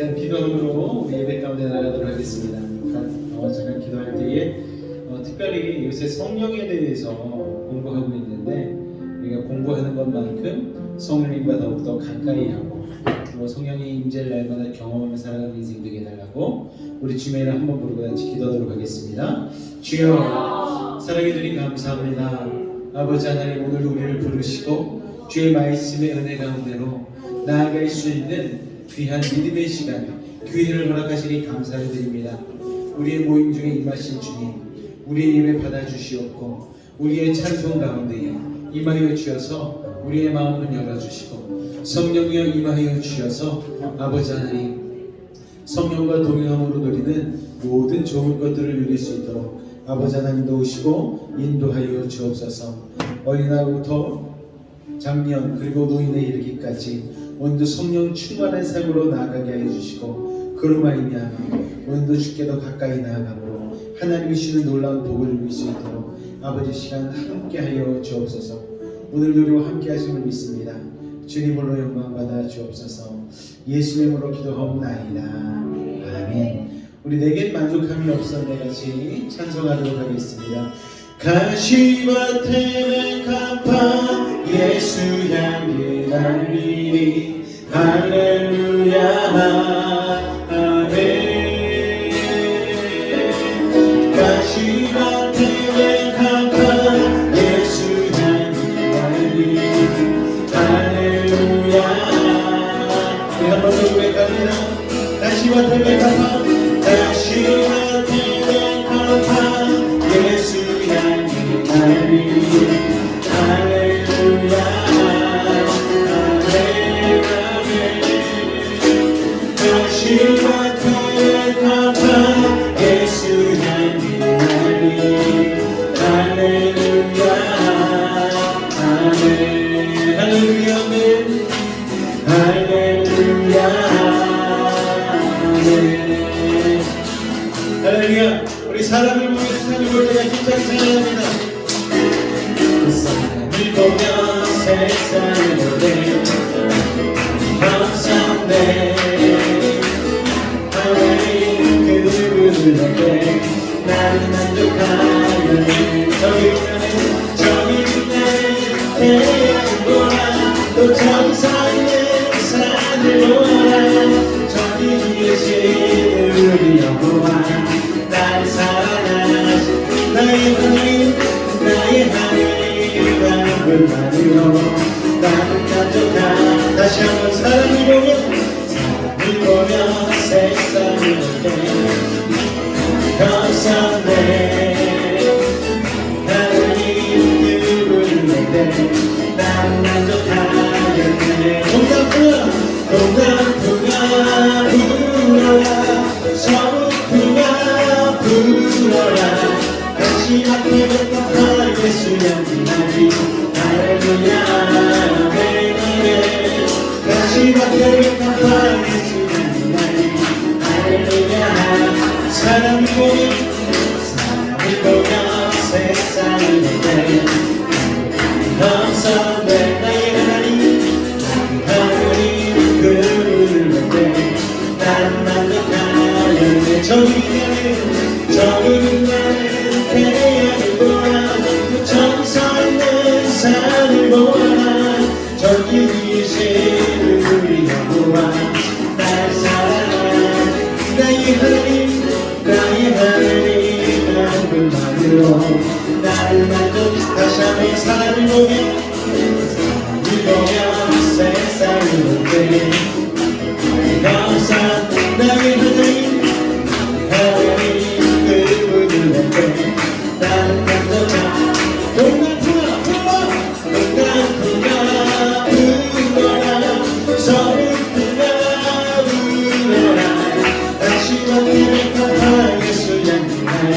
잠깐 기도함으로 우리 예배 가운데 나가도록 하겠습니다. 잠깐 기도할 때에 특별히 요새 성령에 대해서 공부하고 있는데 우리가 공부하는 것만큼 성령님과 더욱더 가까이 하고 또 성령의 임재를 날마다 경험하며 살아가는 인생 되게 해달라고 우리 주님의 이름 한번 부르고 같이 기도하도록 하겠습니다. 주여 사랑해 주님 감사합니다. 아버지 하나님 오늘도 우리를 부르시고 주의 말씀의 은혜 가운데로 나아갈 수 있는 귀한 믿음의 시간, 기회를 허락하시니 감사를 드립니다. 우리의 모임 중에 임하신 주님, 우리의 예배 받아주시옵고 우리의 찬송 가운데에 임하여 주셔서 우리의 마음을 열어주시고 성령이여 임하여 주셔서 아버지 하나님 성령과 동행함으로 누리는 모든 좋은 것들을 누릴 수 있도록 아버지 하나님 도우시고 인도하여 주옵소서. 어린아이부터 장년 그리고 노인에 이르기까지 오늘도 성령 충만한 삶으로 나아가게 하여 주시고 그로 말미암아 오늘도 주께 더 가까이 나아가므로 하나님이 주시는 놀라운 복을 누릴 수 있도록 아버지 시간 함께하여 주옵소서. 오늘도 우리와 함께 하심을 믿습니다. 주님으로 영광받아 주옵소서. 예수님으로 기도하옵나이다. 아멘. 우리 내겐 만족함이 없었네 같이 찬송하도록 하겠습니다. 가시밭에 간판 예수 향해 달리리 할렐루야 아멘. 가시밭에 간판 예수 향해 달리리 할렐루야. 우리 한 번 더 고백합니다. 가시밭에 간판 가시밭에 간판 예수 향해 달리리 할렐루야 아멘 아멘. 가시밭에 간판 예수 향해 달리리 할렐루야 아멘 할렐루야 아멘 할렐루야 아멘 할렐루야. 우리 사람을 보며 세상을 볼 때가 힘차게 찬양합니다. 사람을 보며 세상을 보네 감사네 하나님 그분을 내게 나는 만족하네. 저기 있네 태양을 보라 또 저기 서있는 산을 보라 저기 계신 우리 여호와 나를 사랑하신 나의 하나님 나의 하나님 나는 불만으로 나는 만족한. 다시 한번 사람을 보며 세상을 보네 감사네 하나님 그분을 내게 나는 만족하겠네. 동남풍아 동남풍아 불어라 서북풍아 불어라 가시밭에 백합화 예수 향기나리 할렐루야 아멘 아멘. 가시밭에 백합화 예수 향기나리 할렐루야. 사람을 보며 세상을 보네 감사네 나의 하나님 하나님 그분을 보네 난 만족하네. 저기 있는 태양을 보라 저기 서있는 산을 보라 저기 계신 우리 여호와 날 사랑하는 나의 하나님 나의 하나님 나는 그만으로 나를 만족. 다시 한번 사람을 보며 세상을 보네 감사 나의 하나님 하나님 그분을 내게 나는 만족하. 동남풍아 동남풍아 불어라 서북풍아 불어라 가시밭에 백합화 예수 향기나리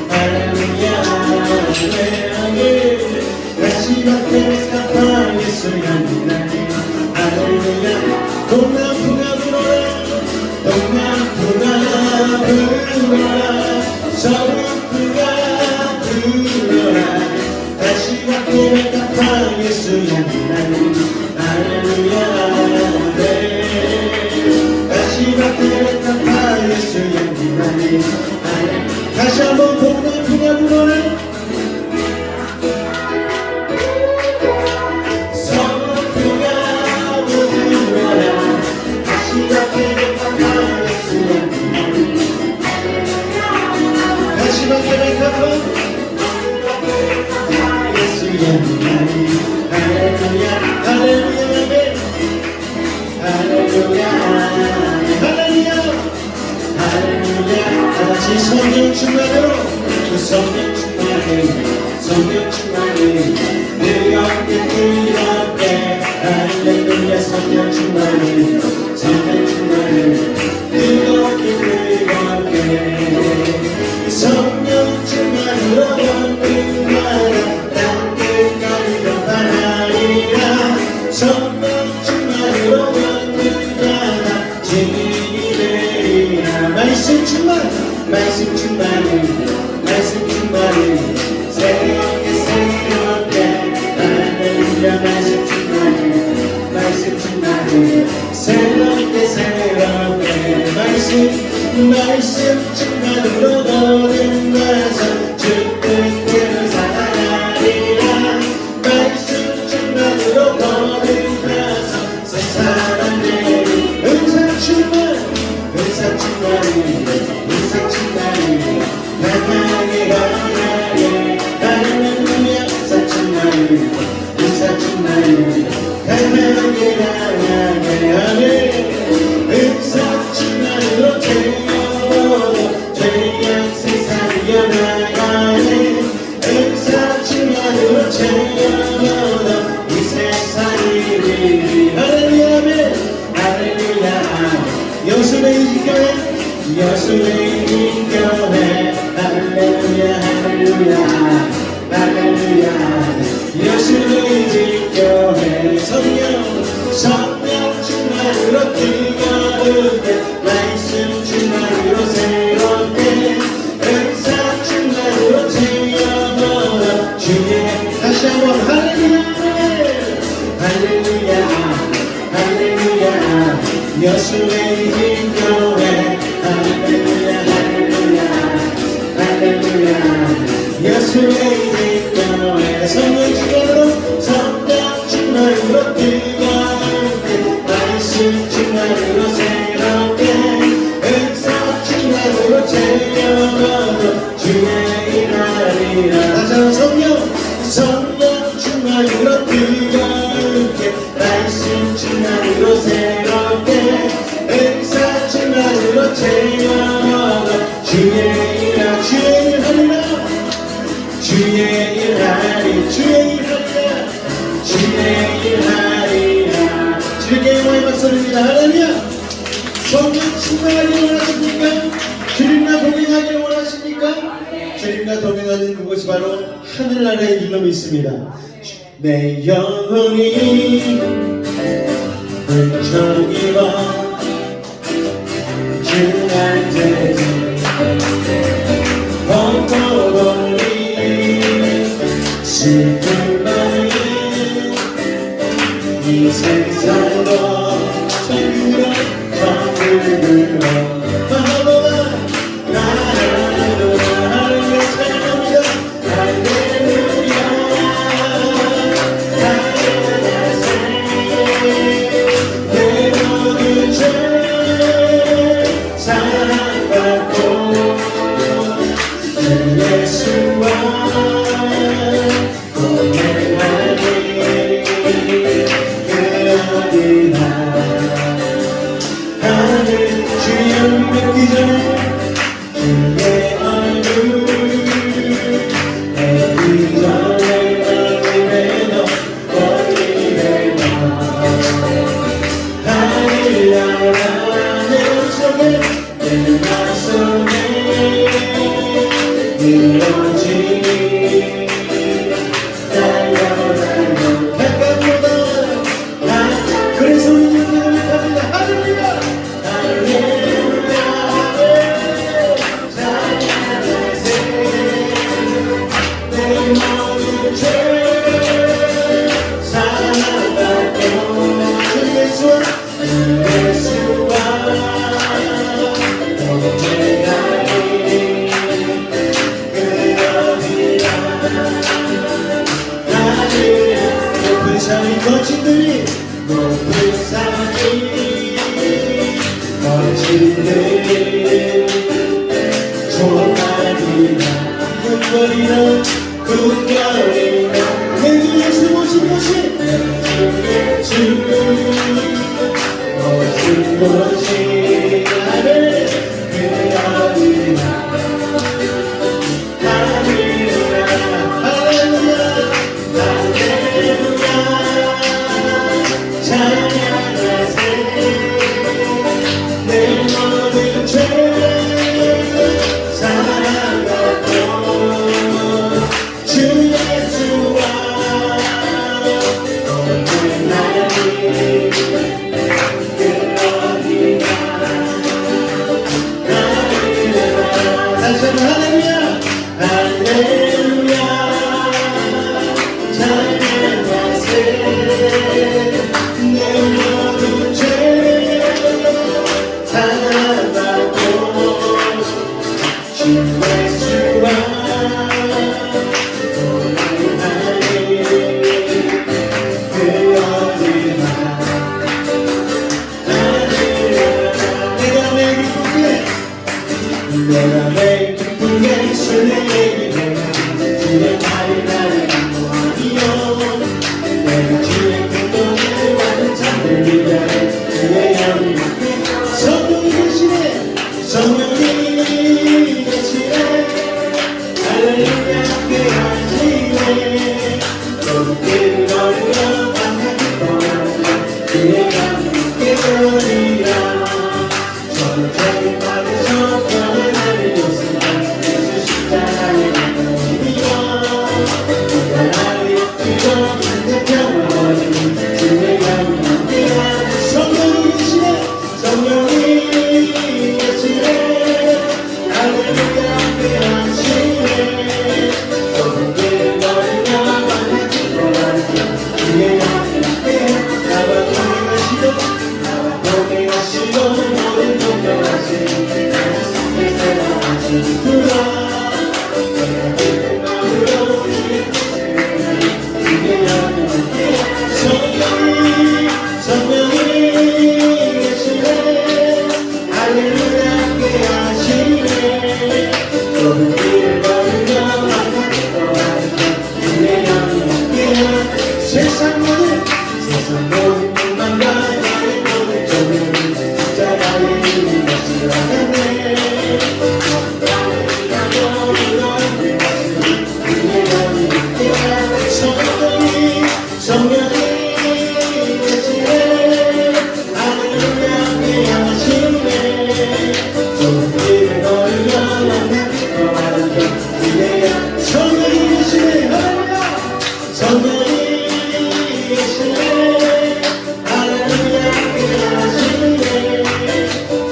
할렐루야 아멘 아멘. 가시밭에 백합화 예수 향기나리 할렐루야. 동남풍아 불어라 동남풍아 불어라 서북풍아 불어라 가시밭에 백합화 예수 향기나리 할렐루야 아멘. 가시밭에 다시 한번 복음의 풍야 불어내 성령아 부르라 다시 밖에 다시 밖에 한번 할렐루야 할렐루야 할렐루야 할렐루야 할렐루야 다같이 성령 충만으로 그 성령 충만을 성령 충만을 뜨겁게 뜨겁게 할렐루야 성령 충만을 성령 충만을 뜨겁게 뜨겁게 성령 충만으로 영광 성령 충만으로 영원하다 증인이 되리라 말씀 충만 말씀 충만을 말씀 충만을 새롭게 새롭게 할렐루야 말씀 충만을 말씀 충만을 새롭게 새롭게 말씀 충만으로 너는 와서 주 뜻대로 살아가리라 말씀 충만으로 너는 가서 새 사람 되리 은사 충만 은사 충만이 은사 충만이 강하게 강하게 할렐루야 은사 충만이 은사 충만이 강하게 강하게 하네 은사 충만으로 태워도 죄악 세상 이어나가네 은사 충만으로 채워도 이 세상이 되리 할렐루야 아멘 할렐루야 여수의 인교회 여수의 인교회 할렐루야 할렐루야 할렐루야 여수의 인교회 성령 성령 충만으로 뜨거운데 말씀 충만으로 새롭게 은사 충만으로 채워보라 주의 다시 한번 할렐루야 할렐루야 할렐루야 여수의 인교회 할렐루야 할렐루야 할렐루야 여수의 인교회 성령 충만으로 성령 충만으로 뜨거운데 말씀 충만으로 새롭게 은사 충만으로 채워보라 주의 일하리라 다시 한번 성령 충만으로 뜨겁게 말씀 충만으로 새롭게 은사 충만으로 채워보라 주의 일하리라 주의 일하리 주의 일하리라 주의 일하리라 주께 영광의 박수입니다 할렐루야 성령 충만하기를 원하십니까? 주님과 동행하기를 원하십니까? 주님과 동행하는 그것이 바로 하늘나라의 일로 있습니다. 내 영혼이 불처럼 입어 주난 제재 벙커돌리 슬픈 마음 이 세상으로 정들어 바보가 나를 하늘에 찬양합니다 할렐루야 내 모든 죄 사랑받고 주 예수와 뵙기 전에 주의 얼굴 뵙기 전에 마음에 너 멀리 너 하늘나라 내 속에 내 마음속에 이루어지니 달려달려 백합보다 그래서 우리는 고백합니다 할렐루야 할렐루야 좋은 날이나 꿈거리는 꿈결이나 내 주 예수 모신 것이 주 모신 것이 나를 그려리나 할렐루야 할렐루야 할렐루야 찬양하세 내 모든 죄 사랑받고 주 예수와 오늘 날이 끝나리라 다시 한번 할렐루야 할렐루야 찬양하세 내 모든 죄 사랑받고 주 예수와 오늘 날이 되어지마 내가 내 기쁨에 설레게 주의 말이 나를 인도하리요 내가 주의 공동에 많은 잠들 위하여 주의 영이 성령이 계시네 성령이 계시네 할렐루야 함께 하시네 높은 거리며 만나기 떠나며 주의 영이 함께 되리라 전쟁 받으셔 변화를 줬으나 예수 십자가에 감동이여 누가 나를 이끌어 반대편을 버리니 주의 영이 함께하 성령이 계시네 성령이 계시네 할렐루야 함께하시네 좁은 길 걸으며 만나기 원하니 주의 영이 함께해 나와 동행하시고 나와 동행하시고 모든 동행하시고 나의 삶을 살아가시구나 내가 기쁜 마음으로 주의 주의 영이 함께해 성령이 계시네 할렐루야 함께하시네 좁은 길 걸으며 만나기 원하니 주의 영이 함께해 세상 모든 꿈만과 나의 모든 종을 십자가에 이미 마치라네 성령이 계시네 할렐루야 함께하시네 좁은 길을 걸으며 만나기 원하니 주의 영 성령이 계시네 할렐루야 성령이 계시네 할렐루야 함께하시네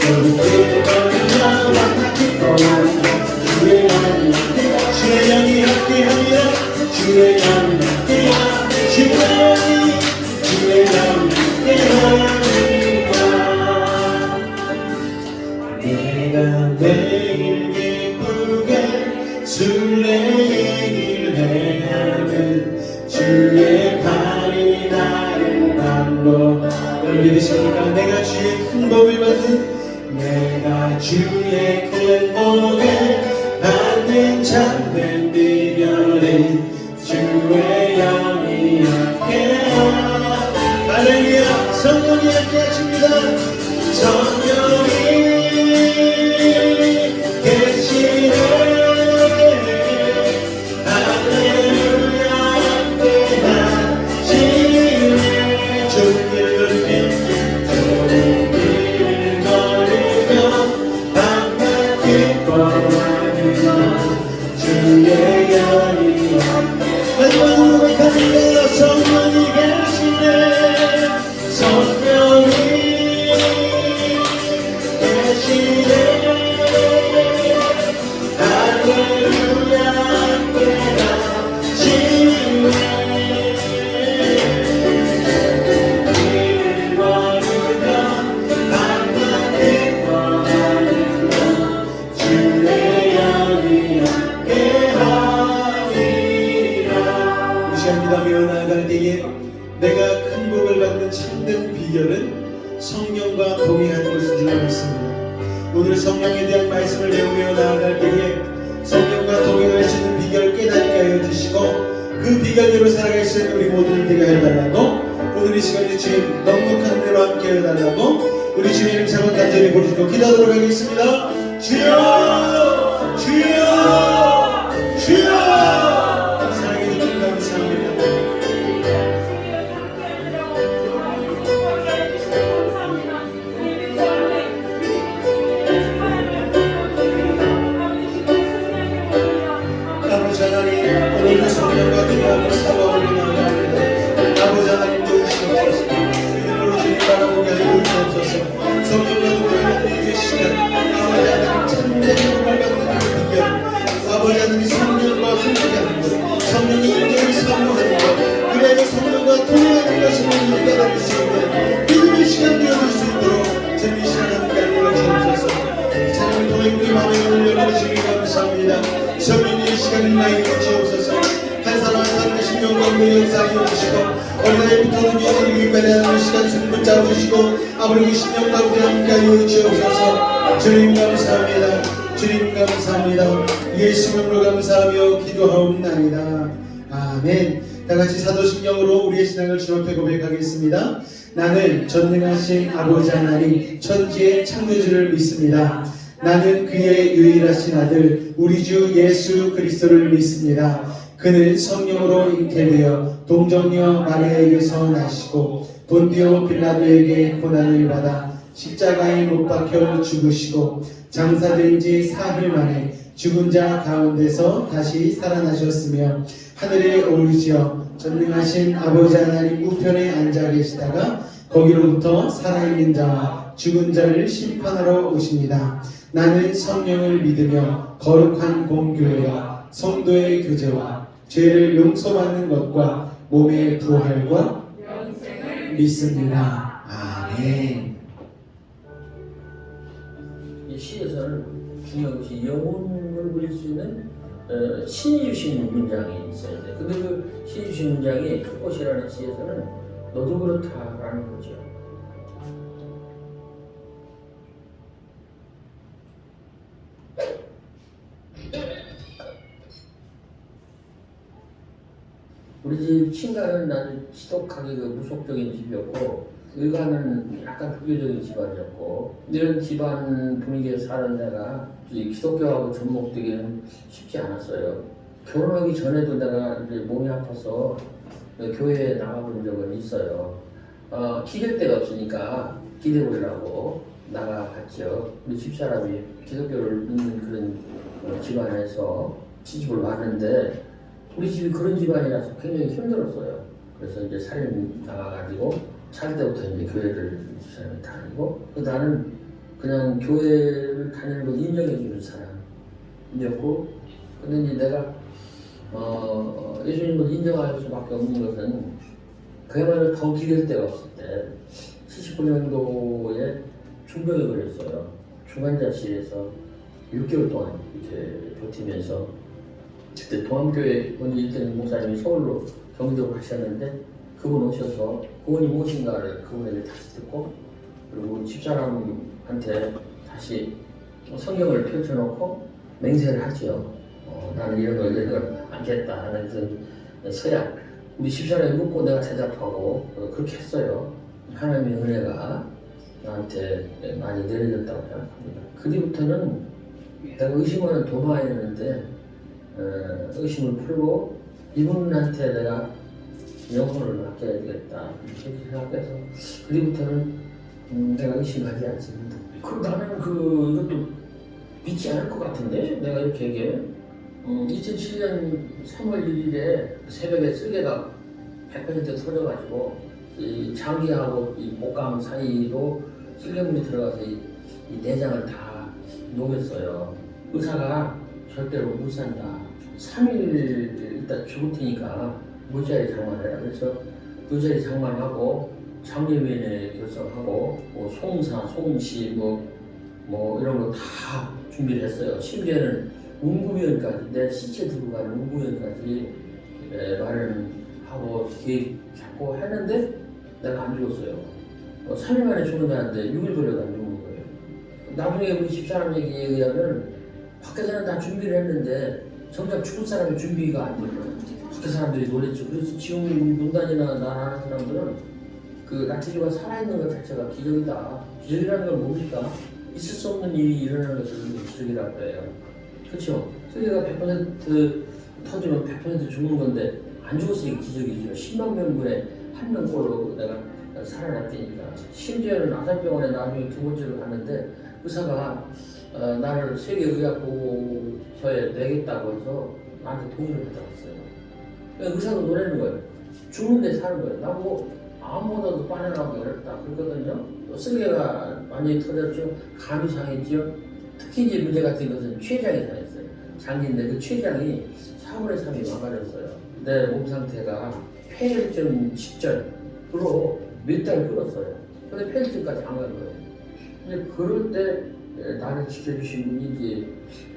좁은 길을 걸으며 만나기 원하니 주의 영이 함께하 주의 영이 함께합니다 주의 영이 함께하 주의 영이 함께합니다 내가 매일 기쁘게 순례의 길 행하는 주의 팔이 나를 담보 여러분 믿으십니까? 내가 주의 큰 복을 받은 내가 주의 큰 복을 받은 참된 비결은 주의 영이 함께하 할렐루야 성령이 함께하십니다 성령이 계시네 할렐루야 함께하시네 좋은 길 걸으며 좋은 길 걸으며 밤낮 기뻐 오늘 성령에 대한 말씀을 배우며 나아갈 때에 성령과 동행할 수 있는 비결을 깨닫게 하여 주시고 그 비결대로 살아갈 수 있는 우리 모두를 되게 해달라고 오늘 이 시간에 주님 넉넉한 은혜로 함께 해달라고 우리 주님 이름 세번 간절히 부르시고 기도하도록 하겠습니다. 주여 주여 주여 사랑해 주님 감사합니다. 아버지 하나님 오늘도 성령과 동행하고 사모하며 나아갑니다. 아버지 하나님 도우시옵소서. 믿음으로 주님 바라보게 하여 주옵소서. 성령과 동행하는 이 시간 아버지 하나님 참된 복을 받는 그 비결 아버지 하나님 성령과 함께하는 것 성령이 인격을 사모하는 것 그래야 성령과 동행하는 것을 우리가 깨달을 수 있는 믿음의 시간 되어줄 수 있도록 재미 시간 함께 하여 주옵소서. 찬양 동행 우리 마음에 올려주시기 감사합니다. 성령의 시간을 나에게 주옵소서. 한 사람 한 사람의 신령 가운데 역사하여 주시고 어린아이부터 능력을 위배하는 시간 숨을 짜주시고 아버지 신령 가운데 함께하여 주옵소서. 주님 감사합니다. 주님 감사합니다. 예수 이름으로 감사하며 기도하옵나이다. 아멘. 다같이 사도신경으로 우리의 신앙을 주 앞에 고백하겠습니다. 나는 전능하신 아버지 하나님 천지의 창조주를 믿습니다. 나는 그의 유일하신 아들 우리 주 예수 그리스도를 믿습니다. 그는 성령으로 잉태되어 동정녀 마리아에게서 나시고 본디오 빌라도에게 고난을 받아 십자가에 못 박혀 죽으시고 장사된 지 사흘 만에 죽은 자 가운데서 다시 살아나셨으며 하늘에 오르시어 전능하신 아버지 하나님 우편에 앉아 계시다가 거기로부터 살아있는 자와 죽은 자를 심판하러 오십니다. 나는 성령을 믿으며 거룩한 공교회와 성도의 교제와 죄를 용서받는 것과 몸의 부활과 영생을 믿습니다. 아멘. 이 시에서는 중요한 것이 영혼을 그릴 수 있는 신이 주신 문장이 있어야 돼. 근데 그 신이 주신 문장이 그것이라는 시에서는 너도 그렇다라는 거죠. 우리 집 친가는 나는 지독하게 그 무속적인 집이었고 일가는 약간 불교적인 집안이었고 이런 집안 분위기에 사는 내가 기독교하고 접목되기는 쉽지 않았어요. 결혼하기 전에도 내가 이제 몸이 아파서 교회에 나가본 적은 있어요. 기댈 데가 없으니까 기대보려고 나가봤죠. 우리 집사람이 기독교를 믿는 그런 집안에서 시집을 왔는데 우리 집이 그런 집안이라서 굉장히 힘들었어요. 그래서 이제 살림 나가가지고 살 때부터 이제 교회를 집사람이 다니고 나는 그냥 교회를 다니는 걸 인정해주는 사람이었고 근데 이제 내가 예수님을 인정할 수밖에 없는 것은 그야말로 더 기댈 데가 없을 때 79년도에 중병에 걸렸어요. 중환자실에서 6개월 동안 이렇게 버티면서 그때 동암교회 원리 1등 목사님이 서울로 경기도로 가셨는데 그분 오셔서 그분이 무엇인가를 그분에게 다시 듣고 그리고 집사람한테 다시 성경을 펼쳐놓고 맹세를 하죠. 나는 이런 걸 안겠다 하는 그 서약 우리 집사람이 묻고 내가 대답하고 그렇게 했어요. 하나님의 은혜가 나한테 많이 내려졌다고 생각합니다. 그 뒤부터는 내가 의심하는 도마였는데 의심을 풀고 이분한테 내가 영혼을 맡겨야 되겠다 이렇게 생각해서 그 뒤부터는 내가 의심하지 않습니다. 나는 이것도 믿지 않을 것 같은데 내가 이렇게 얘기해. 2007년 3월 1일에 새벽에 쓸개가 100% 터져가지고 이 장기하고 이 목감 사이로 쓸개물이 들어가서 이 내장을 다 녹였어요. 의사가 절대로 못 산다. 3일 있다 죽을 테니까 무자리 장만해라. 그래서 무자리 장만하고 장례위원회 결성하고 뭐 송사, 송시 뭐 이런 거 다 준비를 했어요. 심지어는 운구위원까지 내 시체 들고 가는 운구위원까지 마련하고 계획 잡고 했는데 내가 안 죽었어요. 3일 만에 죽는다는데 6일 걸려가 안 죽은 거예요. 나중에 우리 집사람 얘기에 의하면 밖에서는 다 준비를 했는데 정작 죽을 사람의 준비가 안 되고 밖에 사람들이 놀랬죠. 그래서 지금 우리 문단이나 나 하는 사람들은 그 나태주가 살아있는 것 자체가 기적이다. 기적이라는 걸 뭡니까? 있을 수 없는 일이 일어나는 것을 기적이라고 해요. 그렇죠? 세계가 100% 터지면 100% 죽는 건데 안 죽었으니 기적이죠. 10만 명분의 한 명꼴로 내가 살아났다니까. 심지어는 아산병원에 나중에 두 번째로 갔는데 의사가 나를 세계의학보고서에 내겠다고 해서 나한테 동의를 받아왔어요. 그러니까 의사도 노래는 거예요. 죽는데 사는 거예요. 나보고 아무보다도 빠져나가기 어렵다 그랬거든요. 또 쓸개가 완전히 터졌죠. 감이 상했죠. 특히 이제 문제 같은 것은 췌장이 상했어요. 장기인데 그 췌장이 4분의 3이 망가졌어요. 내 몸 상태가 폐혈증 직전으로 몇 달 끌었어요. 근데 폐혈증까지 안 간 거예요. 근데 그럴 때 나를 지켜주신 분이 이제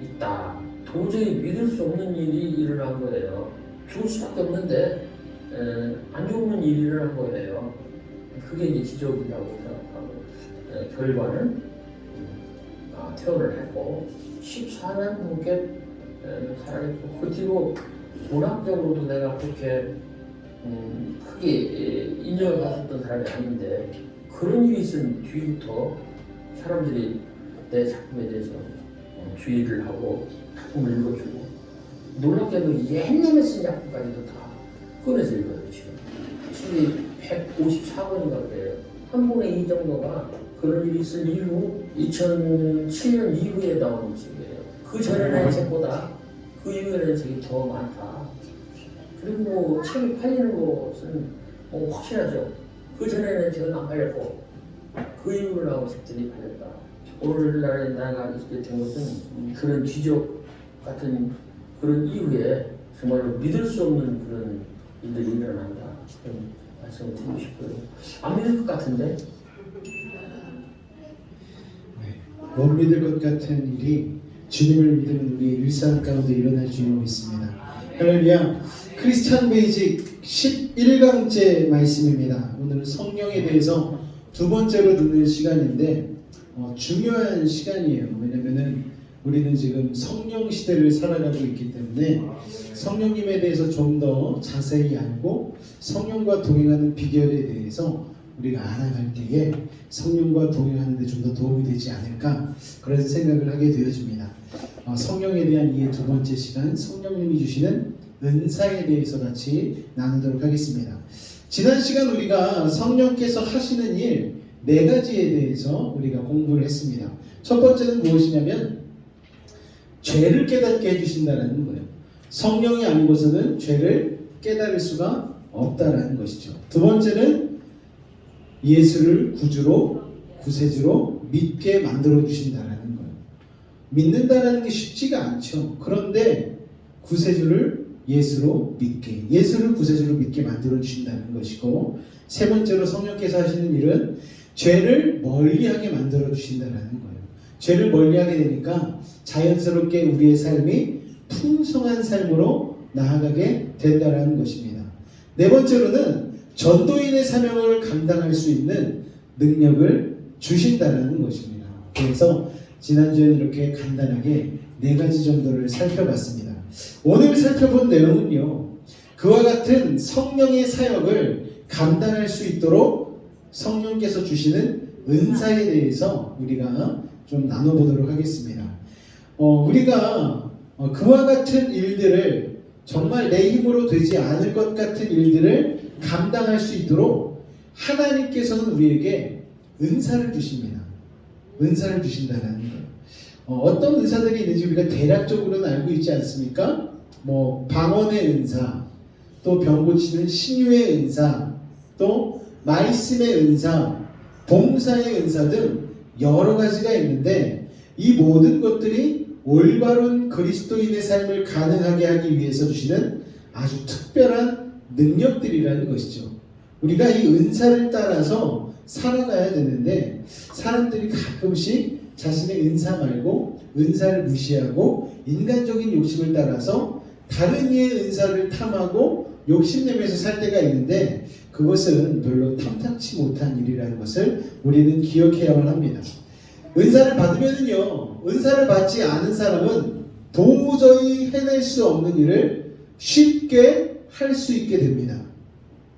있다. 도저히 믿을 수 없는 일이 일어난 거예요. 죽을 수밖에 없는데 안 죽는 일이 일어난 거예요. 그게 이제 기적이라고 생각하고 결과는 퇴원을 했고 14년 넘게 살아있고 그 뒤로 문학적으로도 내가 그렇게 크게 인정을 받았던 사람이 아닌데 그런 일이 있은 뒤부터 사람들이 내 작품에 대해서 주의를 하고 작품을 읽어주고 놀랍게도 옛날에 쓴 작품까지도 다 꺼내서 읽어요. 지금 책이 154권인가 그래요. 한 권에 이 정도가 그런 일이 있을 이후 2007년 이후에 나온 책이에요. 그 전에 낸 책보다 그 이후에 낸 책이 더 많다. 그리고 뭐 책이 팔리는 것은 뭐 확실하죠. 그 전에 낸 책은 안 팔렸고 그 이후로 나온 책들이 팔렸다. 오늘날에 내가 있게 된 것은 그런 기적 같은 그런 이후에 정말로 믿을 수 없는 그런 일들이 일어난다. 그런 말씀을 드리고 싶고요. 안 믿을 것 같은데? 못 믿을 것 같은 일이 주님을 믿는 우리 일상 가운데 일어날 줄 믿습니다. 할렐루야. 크리스찬 베이직 11강째 말씀입니다. 오늘은 성령에 대해서 두 번째로 듣는 시간인데 중요한 시간이에요. 왜냐면은 우리는 지금 성령 시대를 살아가고 있기 때문에 성령님에 대해서 좀 더 자세히 알고 성령과 동행하는 비결에 대해서 우리가 알아갈 때에 성령과 동행하는 데 좀 더 도움이 되지 않을까 그런 생각을 하게 되어집니다. 성령에 대한 이해 두 번째 시간, 성령님이 주시는 은사에 대해서 같이 나누도록 하겠습니다. 지난 시간 우리가 성령께서 하시는 일 네 가지에 대해서 우리가 공부를 했습니다. 첫 번째는 무엇이냐면 죄를 깨닫게 해주신다는 거예요. 성령이 아니고서는 죄를 깨달을 수가 없다라는 것이죠. 두 번째는 예수를 구주로 구세주로 믿게 만들어 주신다라는 거예요. 믿는다라는 게 쉽지가 않죠. 그런데 구세주를 예수로 믿게, 예수를 구세주로 믿게 만들어 주신다는 것이고, 세 번째로 성령께서 하시는 일은 죄를 멀리하게 만들어 주신다라는 거예요. 죄를 멀리하게 되니까 자연스럽게 우리의 삶이 풍성한 삶으로 나아가게 된다라는 것입니다. 네 번째로는 전도인의 사명을 감당할 수 있는 능력을 주신다라는 것입니다. 그래서 지난주에 이렇게 간단하게 네 가지 정도를 살펴봤습니다. 오늘 살펴본 내용은요, 그와 같은 성령의 사역을 감당할 수 있도록 성령께서 주시는 은사에 대해서 우리가 좀 나눠보도록 하겠습니다. 우리가 그와 같은 일들을 정말 내 힘으로 되지 않을 것 같은 일들을 감당할 수 있도록 하나님께서는 우리에게 은사를 주십니다. 은사를 주신다는 거예요. 어떤 은사들이 있는지 우리가 대략적으로는 알고 있지 않습니까? 뭐 방언의 은사, 또 병 고치는 신유의 은사, 또 말씀의 은사, 봉사의 은사 등 여러 가지가 있는데 이 모든 것들이 올바른 그리스도인의 삶을 가능하게 하기 위해서 주시는 아주 특별한 능력들이라는 것이죠. 우리가 이 은사를 따라서 살아가야 되는데 사람들이 가끔씩 자신의 은사 말고 은사를 무시하고 인간적인 욕심을 따라서 다른 이의 은사를 탐하고 욕심내면서 살 때가 있는데 그것은 별로 탐탁치 못한 일이라는 것을 우리는 기억해야만 합니다. 은사를 받으면은요, 은사를 받지 않은 사람은 도저히 해낼 수 없는 일을 쉽게 할 수 있게 됩니다.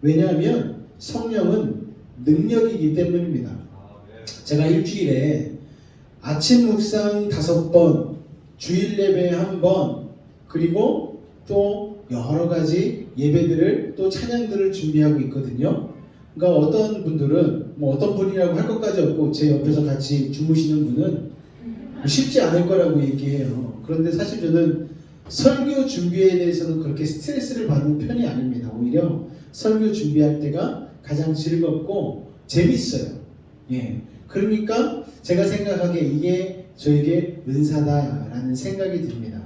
왜냐하면 성령은 능력이기 때문입니다. 제가 일주일에 아침 묵상 5번, 주일 예배 1번, 그리고 또 여러 가지 예배들을 또 찬양들을 준비하고 있거든요. 그러니까 어떤 분들은 뭐 어떤 분이라고 할 것까지 없고 제 옆에서 같이 주무시는 분은 쉽지 않을 거라고 얘기해요. 그런데 사실 저는 설교 준비에 대해서는 그렇게 스트레스를 받는 편이 아닙니다. 오히려 설교 준비할 때가 가장 즐겁고 재밌어요. 예. 그러니까 제가 생각하기에 이게 저에게 은사다라는 생각이 듭니다.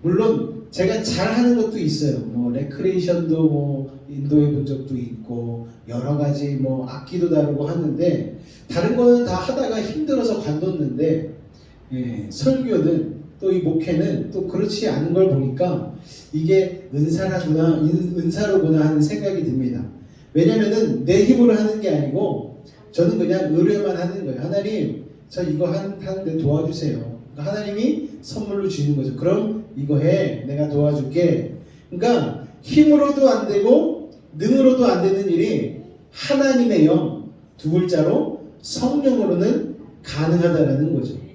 물론 제가 잘하는 것도 있어요. 뭐 레크레이션도 뭐 인도해 본 적도 있고 여러 가지 뭐 악기도 다루고 하는데 다른 거는 다 하다가 힘들어서 관뒀는데 예, 설교는 또 이 목회는 또 그렇지 않은 걸 보니까 이게 은사로구나 하는 생각이 듭니다. 왜냐면은 내 힘으로 하는 게 아니고 저는 그냥 의뢰만 하는 거예요. 하나님, 저 이거 하는데 도와주세요. 그러니까 하나님이 선물로 주는 거죠. 그럼 이거 해. 내가 도와줄게. 그러니까 힘으로도 안 되고 능으로도 안 되는 일이 하나님의 영, 두 글자로 성령으로는 가능하다라는 거죠.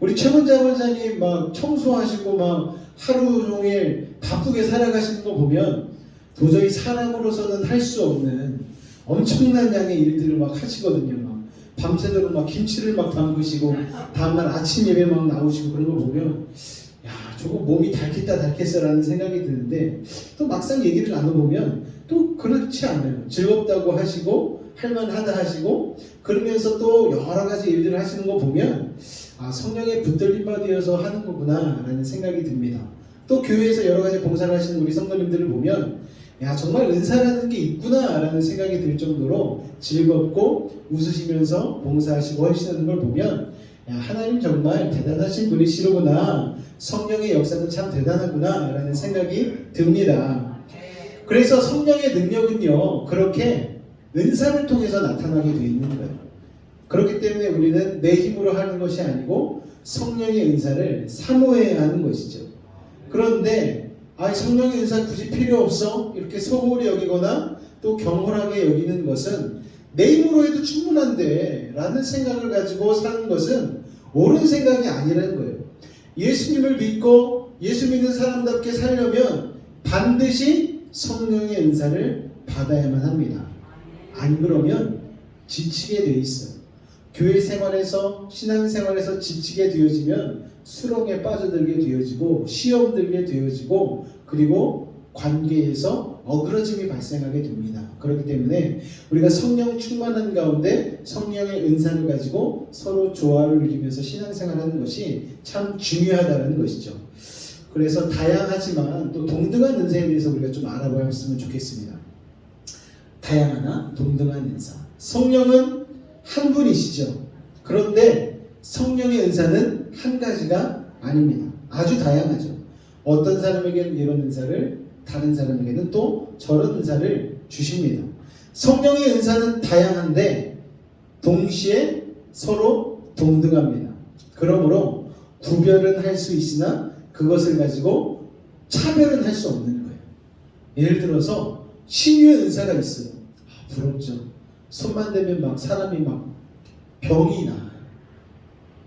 우리 최문자 원사님 막 청소하시고 막 하루 종일 바쁘게 살아가시는 거 보면 도저히 사람으로서는 할 수 없는 엄청난 양의 일들을 막 하시거든요. 막 밤새도록 막 김치를 막 담그시고 다음날 아침 예배 막 나오시고 그런 거 보면 야 저거 몸이 닳겠다라는 생각이 드는데 또 막상 얘기를 나눠보면 또 그렇지 않아요. 즐겁다고 하시고 할만하다 하시고 그러면서 또 여러 가지 일들을 하시는 거 보면 아 성령의 붙들림 받으어서 하는 거구나 라는 생각이 듭니다. 또 교회에서 여러 가지 봉사를 하시는 우리 성도님들을 보면 야 정말 은사라는 게 있구나 라는 생각이 들 정도로 즐겁고 웃으시면서 봉사하시고 하시는 걸 보면 야 하나님 정말 대단하신 분이시로구나, 성령의 역사는 참 대단하구나 라는 생각이 듭니다. 그래서 성령의 능력은요 그렇게 은사를 통해서 나타나게 되어 있는 거예요. 그렇기 때문에 우리는 내 힘으로 하는 것이 아니고 성령의 은사를 사모해야 하는 것이죠. 그런데 성령의 은사 굳이 필요 없어 이렇게 소홀히 여기거나 또 경홀하게 여기는 것은 내 힘으로 해도 충분한데 라는 생각을 가지고 사는 것은 옳은 생각이 아니라는 거예요. 예수님을 믿고 예수 믿는 사람답게 살려면 반드시 성령의 은사를 받아야만 합니다. 안 그러면 지치게 돼 있어요. 교회 생활에서 신앙생활에서 지치게 되어지면 수렁에 빠져들게 되어지고 시험 들게 되어지고 그리고 관계에서 어그러짐이 발생하게 됩니다. 그렇기 때문에 우리가 성령 충만한 가운데 성령의 은사를 가지고 서로 조화를 이루면서 신앙생활하는 것이 참 중요하다는 것이죠. 그래서 다양하지만 또 동등한 은사에 대해서 우리가 좀 알아보았으면 좋겠습니다. 다양하나 동등한 은사. 성령은 한 분이시죠. 그런데 성령의 은사는 한 가지가 아닙니다. 아주 다양하죠. 어떤 사람에게는 이런 은사를, 다른 사람에게는 또 저런 은사를 주십니다. 성령의 은사는 다양한데 동시에 서로 동등합니다. 그러므로 구별은 할 수 있으나 그것을 가지고 차별은 할 수 없는 거예요. 예를 들어서 신유의 은사가 있어요. 부럽죠. 손만 대면 막 사람이 막 병이 나.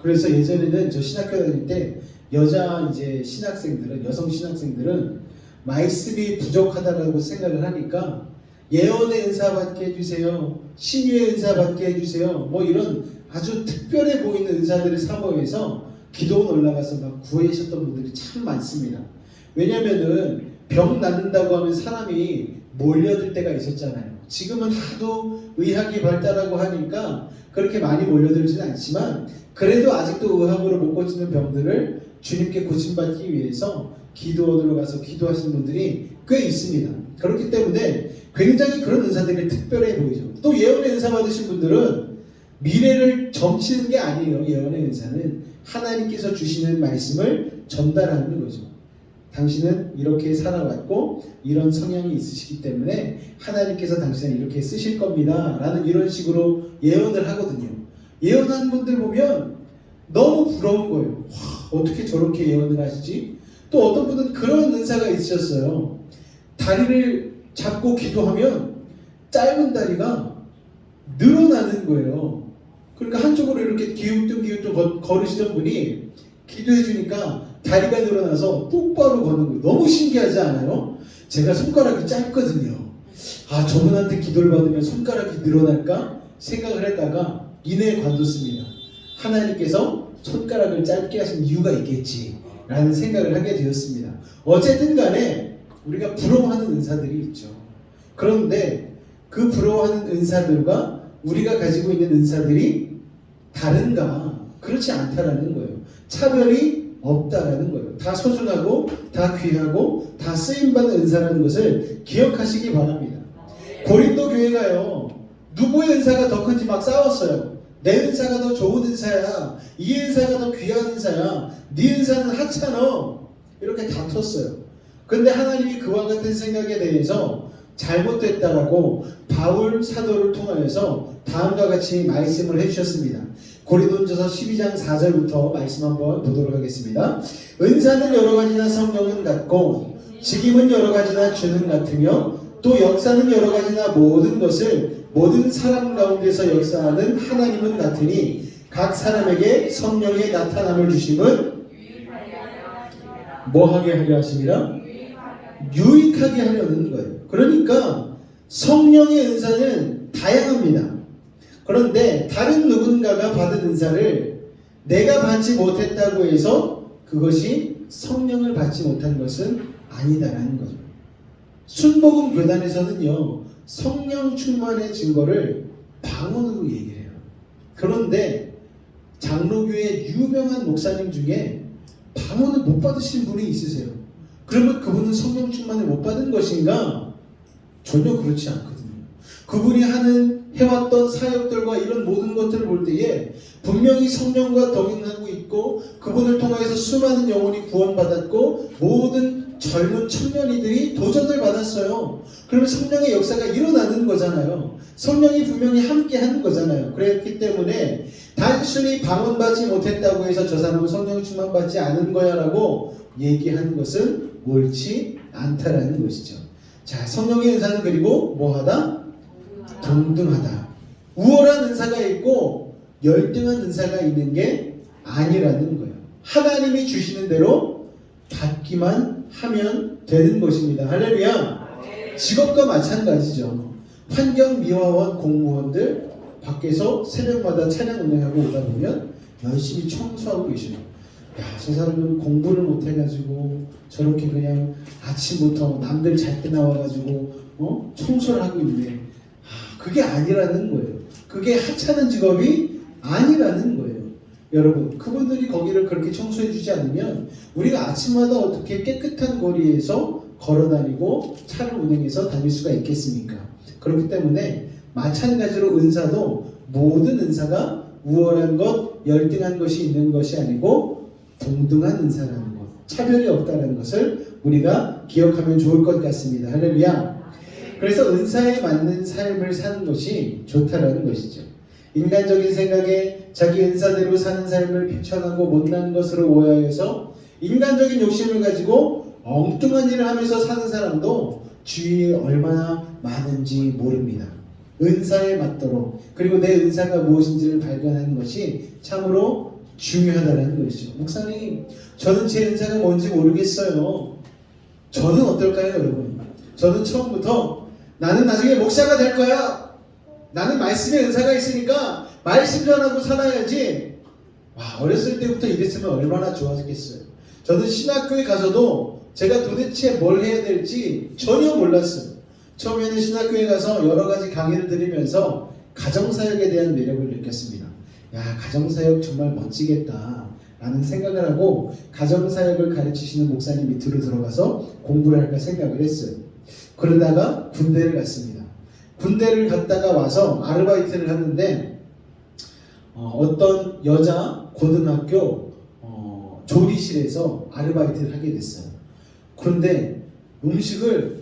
그래서 예전에는 저 신학교 다닐 때 여자 이제 신학생들은, 여성 신학생들은 말씀이 부족하다라고 생각을 하니까 예언의 은사 받게 해주세요, 신유의 은사 받게 해주세요, 뭐 이런 아주 특별해 보이는 은사들을 사모해서 기도원 올라가서 막 구하셨던 분들이 참 많습니다. 왜냐면은 병 낫는다고 하면 사람이 몰려들 때가 있었잖아요. 지금은 하도 의학이 발달하고 하니까 그렇게 많이 몰려들지는 않지만 그래도 아직도 의학으로 못 고치는 병들을 주님께 고침받기 위해서 기도원으로 가서 기도하시는 분들이 꽤 있습니다. 그렇기 때문에 굉장히 그런 은사들이 특별해 보이죠. 또 예언의 은사 받으신 분들은 미래를 점치는 게 아니에요. 예언의 은사는 하나님께서 주시는 말씀을 전달하는 거죠. 당신은 이렇게 살아왔고 이런 성향이 있으시기 때문에 하나님께서 당신을 이렇게 쓰실 겁니다 라는 이런 식으로 예언을 하거든요. 예언하는 분들 보면 너무 부러운 거예요. 와, 어떻게 저렇게 예언을 하시지? 또 어떤 분은 그런 은사가 있으셨어요. 다리를 잡고 기도하면 짧은 다리가 늘어나는 거예요. 그러니까 한쪽으로 이렇게 기우뚱 걸으시던 분이 기도해 주니까 다리가 늘어나서 똑바로 걷는 거예요. 너무 신기하지 않아요? 제가 손가락이 짧거든요. 아, 저분한테 기도를 받으면 손가락이 늘어날까 생각을 했다가 이내에 관뒀습니다. 하나님께서 손가락을 짧게 하신 이유가 있겠지 라는 생각을 하게 되었습니다. 어쨌든 간에 우리가 부러워하는 은사들이 있죠. 그런데 그 부러워하는 은사들과 우리가 가지고 있는 은사들이 다른가? 그렇지 않다라는 거예요. 차별이 없다라는 거예요. 다 소중하고 다 귀하고 다 쓰임받는 은사라는 것을 기억하시기 바랍니다. 고린도 교회가요, 누구의 은사가 더 큰지 막 싸웠어요. 내 은사가 더 좋은 은사야, 이 은사가 더 귀한 은사야, 네 은사는 하찮아, 이렇게 다퉜어요. 근데 하나님이 그와 같은 생각에 대해서 잘못됐다라고 바울 사도를 통하여서 다음과 같이 말씀을 해주셨습니다. 고린도전서 12장 4절부터 말씀 한번 보도록 하겠습니다. 은사는 여러 가지나 성령은 같고 직임은 여러 가지나 주는 같으며 또 역사는 여러 가지나 모든 것을 모든 사람 가운데서 역사하는 하나님은 같으니 각 사람에게 성령의 나타남을 주심은 뭐하게 하려 하십니다? 유익하게 하려는 거예요. 그러니까 성령의 은사는 다양합니다. 그런데 다른 누군가가 받은 은사를 내가 받지 못했다고 해서 그것이 성령을 받지 못한 것은 아니다라는 거죠. 순복음 교단에서는요, 성령 충만의 증거를 방언으로 얘기를 해요. 그런데 장로교의 유명한 목사님 중에 방언을 못 받으신 분이 있으세요. 그러면 그분은 성령 충만을 못 받은 것인가? 전혀 그렇지 않거든요. 그분이 해왔던 사역들과 이런 모든 것들을 볼 때에 분명히 성령과 동행하고 있고 그분을 통해서 수많은 영혼이 구원받았고 모든 젊은 청년이들이 도전을 받았어요. 그러면 성령의 역사가 일어나는 거잖아요. 성령이 분명히 함께 하는 거잖아요. 그랬기 때문에 단순히 방언받지 못했다고 해서 저 사람은 성령 충만받지 않은 거야 라고 얘기하는 것은 옳지 않다라는 것이죠. 자, 성령의 은사는 그리고 뭐하다? 동등하다. 우월한 은사가 있고 열등한 은사가 있는 게 아니라는 거예요. 하나님이 주시는 대로 받기만 하면 되는 것입니다. 할렐루야. 직업과 마찬가지죠. 환경미화원 공무원들 밖에서 새벽마다 차량 운행하고 오다 보면 열심히 청소하고 계시죠. 야, 저 사람은 공부를 못해가지고 저렇게 그냥 아침부터 남들 잘 때 나와가지고 청소를 하고 있네. 그게 아니라는 거예요. 그게 하찮은 직업이 아니라는 거예요. 여러분, 그분들이 거기를 그렇게 청소해 주지 않으면 우리가 아침마다 어떻게 깨끗한 거리에서 걸어다니고 차를 운행해서 다닐 수가 있겠습니까? 그렇기 때문에 마찬가지로 은사도 모든 은사가 우월한 것, 열등한 것이 있는 것이 아니고 동등한 은사라는 것, 차별이 없다는 것을 우리가 기억하면 좋을 것 같습니다. 할렐루야. 그래서 은사에 맞는 삶을 사는 것이 좋다라는 것이죠. 인간적인 생각에 자기 은사대로 사는 삶을 비천하고 못난 것으로 오해해서 인간적인 욕심을 가지고 엉뚱한 일을 하면서 사는 사람도 주위에 얼마나 많은지 모릅니다. 은사에 맞도록, 그리고 내 은사가 무엇인지를 발견하는 것이 참으로 중요하다는 것이죠. 목사님, 저는 제 은사가 뭔지 모르겠어요. 저는 어떨까요, 여러분? 저는 처음부터 나는 나중에 목사가 될 거야. 나는 말씀의 은사가 있으니까 말씀 전하고 살아야지. 와, 어렸을 때부터 이랬으면 얼마나 좋았겠어요. 저는 신학교에 가서도 제가 도대체 뭘 해야 될지 전혀 몰랐어요. 처음에는 신학교에 가서 여러 가지 강의를 들으면서 가정사역에 대한 매력을 느꼈습니다. 야, 가정사역 정말 멋지겠다 라는 생각을 하고 가정사역을 가르치시는 목사님 밑으로 들어가서 공부를 할까 생각을 했어요. 그러다가 군대를 갔습니다. 군대를 갔다가 와서 아르바이트를 하는데 어떤 여자 고등학교 조리실에서 아르바이트를 하게 됐어요. 그런데 음식을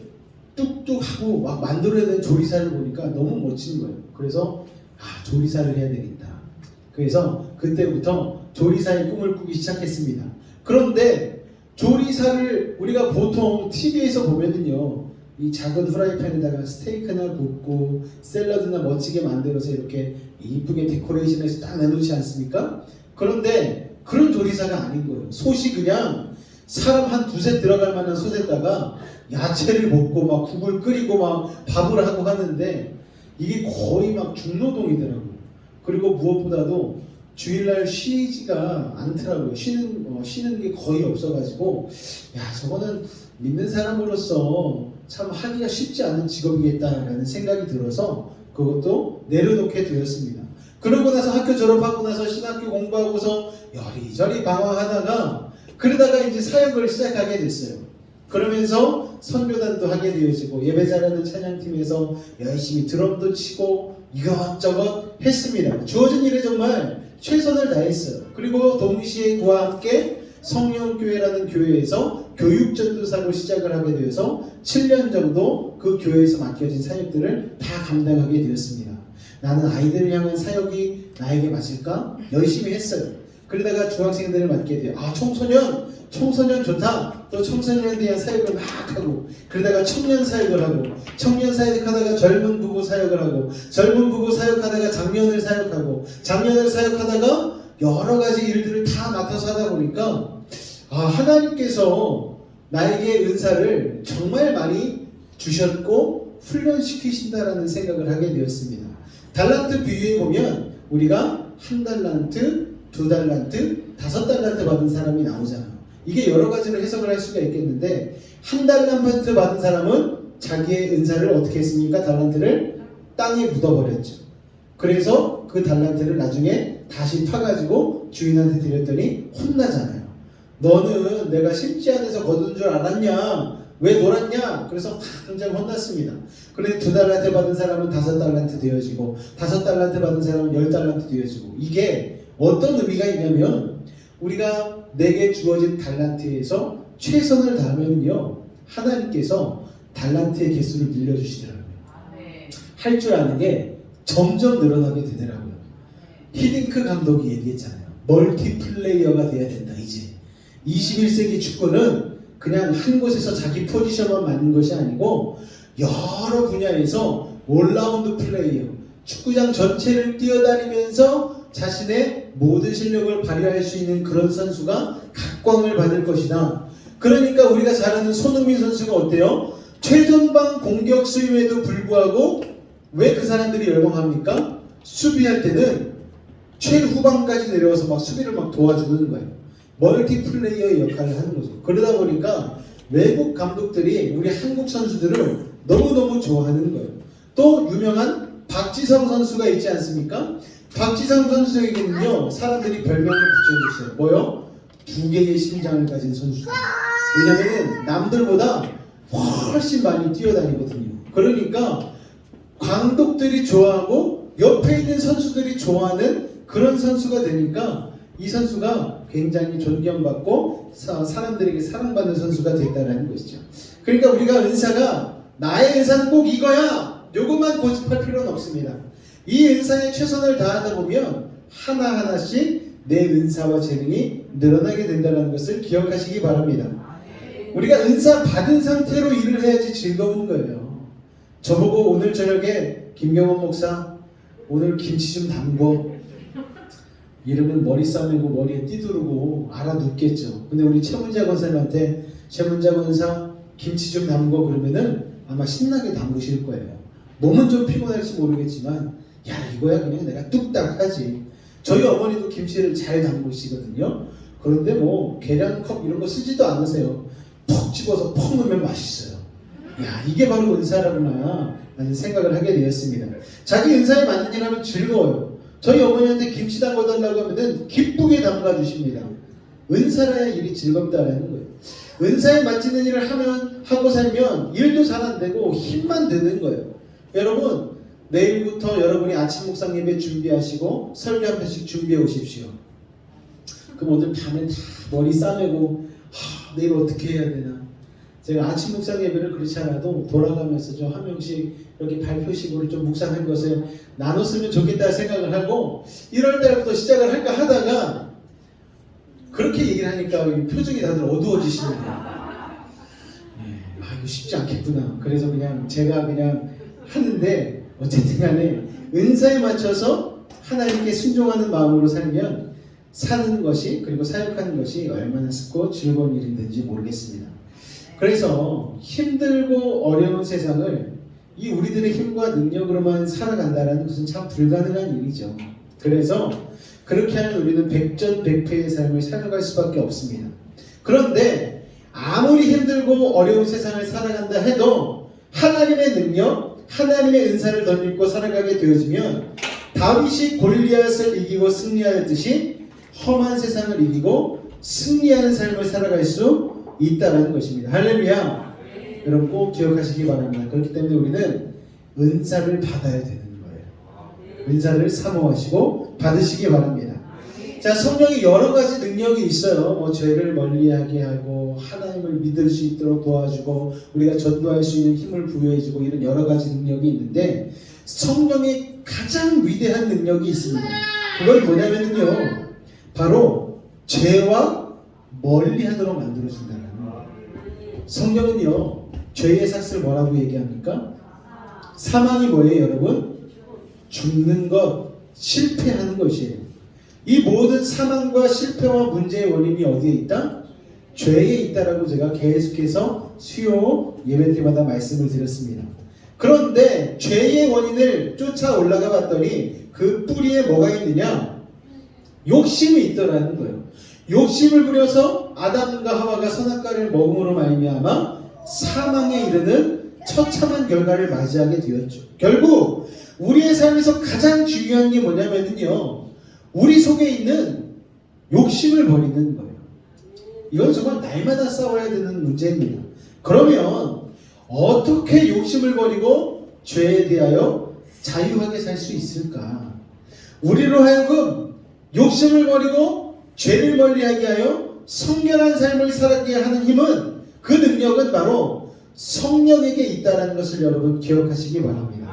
뚝뚝 하고 막 만들어내는 조리사를 보니까 너무 멋진 거예요. 그래서 조리사를 해야 되겠다. 그래서 그때부터 조리사의 꿈을 꾸기 시작했습니다. 그런데 조리사를 우리가 보통 TV에서 보면은요, 이 작은 후라이팬에다가 스테이크나 굽고 샐러드나 멋지게 만들어서 이렇게 이쁘게 데코레이션해서 딱 내놓지 않습니까? 그런데 그런 조리사가 아닌 거예요. 솥이 그냥 사람 한 두세 들어갈 만한 솥에다가 야채를 볶고 막 국을 끓이고 막 밥을 하고 하는데 이게 거의 막 중노동이더라고요. 그리고 무엇보다도 주일날 쉬지가 않더라고요. 쉬는 게 거의 없어가지고 야, 저거는 믿는 사람으로서 참 하기가 쉽지 않은 직업이겠다라는 생각이 들어서 그것도 내려놓게 되었습니다. 그러고 나서 학교 졸업하고 나서 신학교 공부하고서 여리저리 방황하다가 그러다가 이제 사역을 시작하게 됐어요. 그러면서 선교단도 하게 되어지고 예배 잘하는 찬양팀에서 열심히 드럼도 치고 이것저것 했습니다. 주어진 일에 정말 최선을 다했어요. 그리고 동시에 그와 함께 성령교회라는 교회에서 교육전도사로 시작을 하게 되어서 7년 정도 그 교회에서 맡겨진 사역들을 다 감당하게 되었습니다. 나는 아이들을 향한 사역이 나에게 맞을까? 열심히 했어요. 그러다가 중학생들을 맡게 돼요. 아, 청소년 좋다. 또 청소년에 대한 사역을 막 하고 그러다가 청년 사역을 하고 청년 사역하다가 젊은 부부 사역을 하고 젊은 부부 사역하다가 장년을 사역하고 장년을 사역하다가 여러 가지 일들을 다 맡아서 하다 보니까 하나님께서 나에게 은사를 정말 많이 주셨고 훈련시키신다라는 생각을 하게 되었습니다. 달란트 비유에 보면 우리가 1달란트, 2달란트, 5달란트 받은 사람이 나오잖아요. 이게 여러 가지로 해석을 할 수가 있겠는데 1달란트 받은 사람은 자기의 은사를 어떻게 했습니까? 달란트를 땅에 묻어버렸죠. 그래서 그 달란트를 나중에 다시 파가지고 주인한테 드렸더니 혼나잖아요. 너는 내가 심지 안에서 거둔 줄 알았냐? 왜 놀았냐? 그래서 굉장히 혼났습니다. 그런데 2달란트 받은 사람은 5달란트 되어지고 5달란트 받은 사람은 10달란트 되어지고 이게 어떤 의미가 있냐면 우리가 내게 주어진 달란트에서 최선을 다하면요 하나님께서 달란트의 개수를 늘려주시더라고요. 할 줄 아는 게 점점 늘어나게 되더라고요. 히딩크 감독이 얘기했잖아요. 멀티플레이어가 돼야 된다. 이제 21세기 축구는 그냥 한 곳에서 자기 포지션만 맞는 것이 아니고 여러 분야에서 올라운드 플레이어, 축구장 전체를 뛰어다니면서 자신의 모든 실력을 발휘할 수 있는 그런 선수가 각광을 받을 것이다. 그러니까 우리가 잘 아는 손흥민 선수가 어때요? 최전방 공격 수임에도 불구하고 왜 그 사람들이 열광합니까? 수비할 때는 최후방까지 내려와서 막 수비를 막 도와주는 거예요. 멀티플레이어의 역할을 하는 거죠. 그러다 보니까 외국 감독들이 우리 한국 선수들을 너무너무 좋아하는 거예요. 또 유명한 박지성 선수가 있지 않습니까? 박지성 선수에게는요 사람들이 별명을 붙여줬어요. 뭐요? 2개의 심장을 가진 선수다. 왜냐면은 남들보다 훨씬 많이 뛰어다니거든요. 그러니까 감독들이 좋아하고 옆에 있는 선수들이 좋아하는 그런 선수가 되니까 이 선수가 굉장히 존경받고 사람들에게 사랑받는 선수가 됐다는 것이죠. 그러니까 우리가 은사가 나의 은사는 꼭 이거야 요것만 고집할 필요는 없습니다. 이 은사에 최선을 다하다 보면 하나하나씩 내 은사와 재능이 늘어나게 된다는 것을 기억하시기 바랍니다. 우리가 은사 받은 상태로 일을 해야지 즐거운 거예요. 저보고 오늘 저녁에 김경원 목사 오늘 김치 좀 담궈 이러면 머리 싸매고 머리에 띠두르고 알아듣겠죠. 근데 우리 최문자 권사님한테 최문자 권사 김치 좀 담궈 그러면은 아마 신나게 담그실 거예요. 몸은 좀 피곤할지 모르겠지만 야 이거야 그냥 내가 뚝딱 하지. 저희 어머니도 김치를 잘 담그시거든요. 그런데 뭐 계량컵 이런 거 쓰지도 않으세요. 푹 집어서 푹 넣으면 맛있어요. 야 이게 바로 은사라구나 라는 생각을 하게 되었습니다. 자기 은사에 맞는 일 하면 즐거워요. 저희 어머니한테 김치 담궈달라고 하면은 기쁘게 담가주십니다. 은사라야 일이 즐겁다라는 거예요. 은사에 맞지는 일을 하고 살면 일도 잘 안 되고 힘만 드는 거예요. 여러분 내일부터 여러분이 아침 묵상 예배 준비하시고 설교 한 편씩 준비해 오십시오. 그럼 오늘 밤에 다 머리 싸매고 내일 어떻게 해야 되나. 제가 아침 묵상 예배를 그렇지 않아도 돌아가면서 좀 한 명씩 이렇게 발표식으로 좀 묵상한 것을 나눴으면 좋겠다 생각을 하고 1월 달부터 시작을 할까 하다가 그렇게 얘기를 하니까 이 표정이 다들 어두워지시는 거예요. 이거 쉽지 않겠구나. 그래서 그냥 제가 그냥 하는데 어쨌든 간에 은사에 맞춰서 하나님께 순종하는 마음으로 살면 사는 것이 그리고 사역하는 것이 얼마나 쉽고 즐거운 일인지 모르겠습니다. 그래서 힘들고 어려운 세상을 이 우리들의 힘과 능력으로만 살아간다는 것은 참 불가능한 일이죠. 그래서 그렇게 하면 우리는 백전백패의 삶을 살아갈 수밖에 없습니다. 그런데 아무리 힘들고 어려운 세상을 살아간다 해도 하나님의 능력, 하나님의 은사를 덧입고 살아가게 되어지면 다윗이 골리앗을 이기고 승리하였듯이 험한 세상을 이기고 승리하는 삶을 살아갈 수 있다는 것입니다. 할렐루야. 여러분 꼭 기억하시기 바랍니다. 그렇기 때문에 우리는 은사를 받아야 되는 거예요. 은사를 사모하시고 받으시기 바랍니다. 자, 성령이 여러 가지 능력이 있어요. 죄를 멀리하게 하고 하나님을 믿을 수 있도록 도와주고 우리가 전도할 수 있는 힘을 부여해주고 이런 여러 가지 능력이 있는데 성령의 가장 위대한 능력이 있습니다. 그건 뭐냐면요, 바로 죄와 멀리하도록 만들어준다는 거예요. 성령은요, 죄의 삭을 뭐라고 얘기합니까? 사망이 뭐예요, 여러분? 죽는 것, 실패하는 것이에요. 이 모든 사망과 실패와 문제의 원인이 어디에 있다? 죄에 있다라고 제가 계속해서 수요 예배 때마다 말씀을 드렸습니다. 그런데 죄의 원인을 쫓아 올라가 봤더니 그 뿌리에 뭐가 있느냐? 욕심이 있더라는 거예요. 욕심을 부려서 아담과 하와가 선악과를 먹음으로 말미암아 사망에 이르는 처참한 결과를 맞이하게 되었죠. 결국 우리의 삶에서 가장 중요한 게 뭐냐면요, 우리 속에 있는 욕심을 버리는 거예요. 이건 정말 날마다 싸워야 되는 문제입니다. 그러면 어떻게 욕심을 버리고 죄에 대하여 자유하게 살 수 있을까? 우리로 하여금 욕심을 버리고 죄를 멀리하게 하여 성결한 삶을 살게 하는 힘은, 그 능력은 바로 성령에게 있다는 것을 여러분 기억하시기 바랍니다.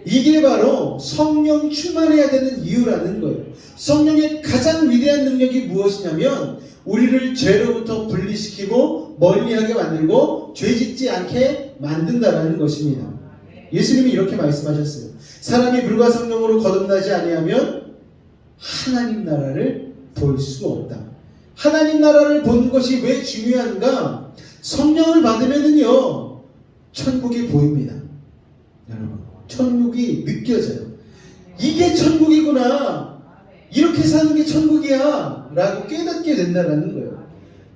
이게 바로 성령 충만해야 되는 이유라는 거예요. 성령의 가장 위대한 능력이 무엇이냐면 우리를 죄로부터 분리시키고 멀리하게 만들고 죄짓지 않게 만든다는 것입니다. 예수님이 이렇게 말씀하셨어요. 사람이 물과 성령으로 거듭나지 아니하면 하나님 나라를 볼 수 없다. 하나님 나라를 보는 것이 왜 중요한가? 성령을 받으면은요, 천국이 보입니다. 여러분, 천국이 느껴져요. 이게 천국이구나, 이렇게 사는 게 천국이야 라고 깨닫게 된다는 거예요.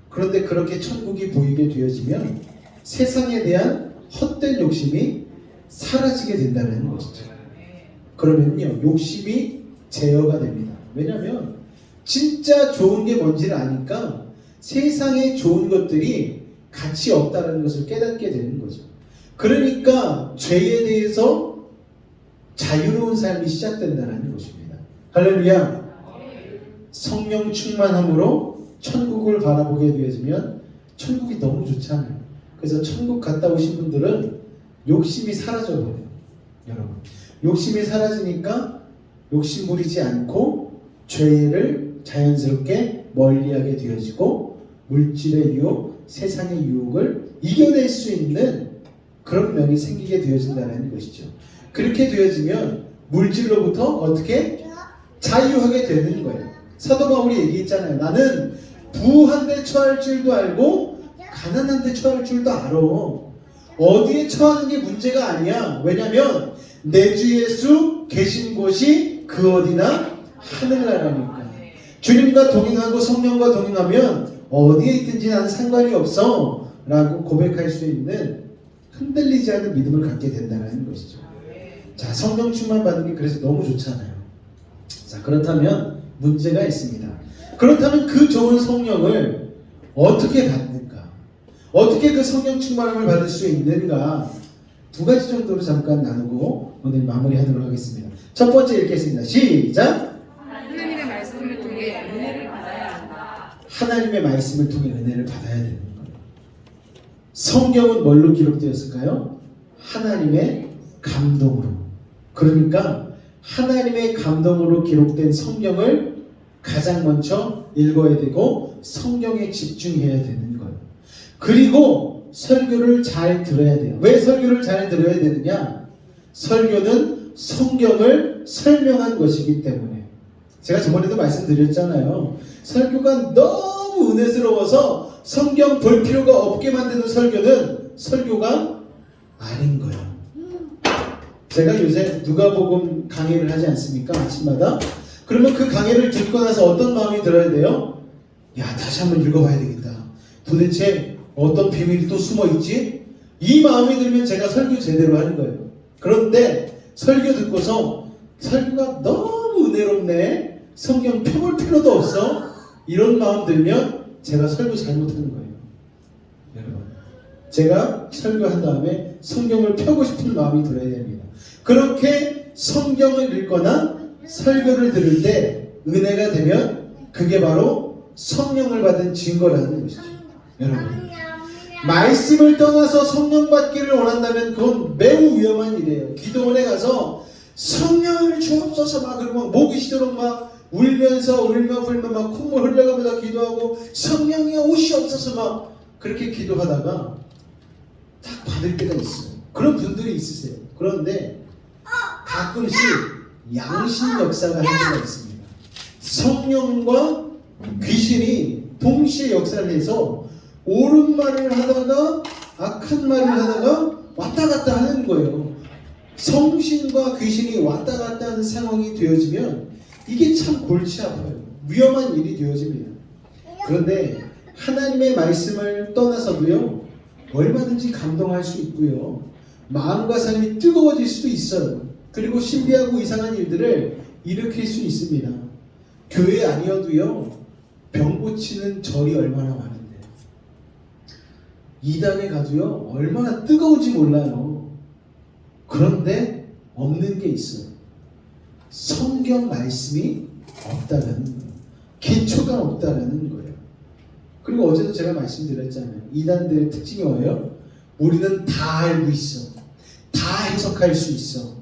그런데 그렇게 천국이 보이게 되어지면 세상에 대한 헛된 욕심이 사라지게 된다는 것이죠. 그러면요, 욕심이 제어가 됩니다. 왜냐하면 진짜 좋은 게 뭔지를 아니까 세상에 좋은 것들이 가치 없다는 것을 깨닫게 되는 거죠. 그러니까 죄에 대해서 자유로운 삶이 시작된다는 것입니다. 할렐루야. 성령 충만함으로 천국을 바라보게 되어지면 천국이 너무 좋잖아요. 그래서 천국 갔다 오신 분들은 욕심이 사라져버려요. 여러분, 욕심이 사라지니까 욕심 부리지 않고 죄를 자연스럽게 멀리하게 되어지고 물질의 유혹, 세상의 유혹을 이겨낼 수 있는 그런 면이 생기게 되어진다는 것이죠. 그렇게 되어지면 물질로부터 어떻게 자유하게 되는 거예요. 사도 바울이 얘기했잖아요. 나는 부한데 처할 줄도 알고 가난한데 처할 줄도 알아. 어디에 처하는 게 문제가 아니야. 왜냐면 내 주 예수 계신 곳이 그 어디나 하늘나라니까. 주님과 동행하고 성령과 동행하면 어디에 있든지 나는 상관이 없어 라고 고백할 수 있는 흔들리지 않는 믿음을 갖게 된다는 것이죠. 자, 성령 충만 받는 게 그래서 너무 좋잖아요. 자, 그렇다면 문제가 있습니다. 그렇다면 그 좋은 성령을 어떻게 받는가? 어떻게 그 성령 충만함을 받을 수 있는가? 두 가지 정도로 잠깐 나누고 오늘 마무리하도록 하겠습니다. 첫 번째 읽겠습니다. 시작! 하나님의 말씀을 통해 은혜를 받아야 한다. 하나님의 말씀을 통해 은혜를 받아야 되는 거예요. 성경은 뭘로 기록되었을까요? 하나님의 감동으로. 그러니까 하나님의 감동으로 기록된 성경을 가장 먼저 읽어야 되고 성경에 집중해야 되는 거예요. 그리고 설교를 잘 들어야 돼요. 왜 설교를 잘 들어야 되느냐? 설교는 성경을 설명한 것이기 때문에. 제가 저번에도 말씀드렸잖아요. 설교가 너무 은혜스러워서 성경 볼 필요가 없게 만드는 설교는 설교가 아닌 거예요. 제가 요새 누가복음 강의를 하지 않습니까? 아침마다. 그러면 그 강의를 듣고 나서 어떤 마음이 들어야 돼요? 야, 다시 한번 읽어봐야 되겠다. 도대체 어떤 비밀이 또 숨어 있지? 이 마음이 들면 제가 설교 제대로 하는 거예요. 그런데 설교 듣고서 설교가 너무 은혜롭네, 성경 펴볼 필요도 없어, 이런 마음 들면 제가 설교 잘못하는 거예요. 여러분, 제가 설교한 다음에 성경을 펴고 싶은 마음이 들어야 됩니다. 그렇게 성경을 읽거나 설교를 들을 때 은혜가 되면 그게 바로 성령을 받은 증거라는 것이죠. 여러분, 말씀을 떠나서 성령 받기를 원한다면 그건 매우 위험한 일이에요. 기도원에 가서 성령을 주옵소서 막 그러고 목이 쉬도록 막 울면서 막 콧물 흘려가면서 기도하고 성령이여 오시옵소서 막 그렇게 기도하다가 딱 받을 때가 있어요. 그런 분들이 있으세요. 그런데 가끔씩 양심 역사가 하는 때가 있습니다. 성령과 귀신이 동시에 역사를 해서 옳은 말을 하다가 악한 말을 하다가 왔다 갔다 하는 거예요. 성신과 귀신이 왔다 갔다 하는 상황이 되어지면 이게 참 골치 아파요. 위험한 일이 되어집니다. 그런데 하나님의 말씀을 떠나서도요, 얼마든지 감동할 수 있고요, 마음과 삶이 뜨거워질 수도 있어요. 그리고 신비하고 이상한 일들을 일으킬 수 있습니다. 교회 아니어도요, 병 고치는 절이 얼마나 많은데, 이단에 가도요 얼마나 뜨거운지 몰라요. 그런데 없는 게 있어요. 성경 말씀이 없다라는 거예요. 기초가 없다라는 거예요. 그리고 어제도 제가 말씀드렸잖아요. 이단들의 특징이 뭐예요? 우리는 다 알고 있어, 다 해석할 수 있어,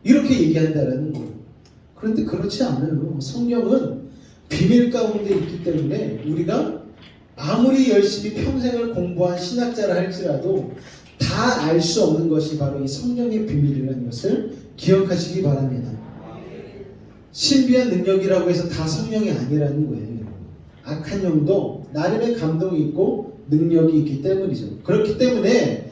이렇게 얘기한다라는 거예요. 그런데 그렇지 않아요. 성경은 비밀 가운데 있기 때문에 우리가 아무리 열심히 평생을 공부한 신학자라 할지라도 다 알 수 없는 것이 바로 이 성령의 비밀이라는 것을 기억하시기 바랍니다. 신비한 능력이라고 해서 다 성령이 아니라는 거예요. 악한 영도 나름의 감동이 있고 능력이 있기 때문이죠. 그렇기 때문에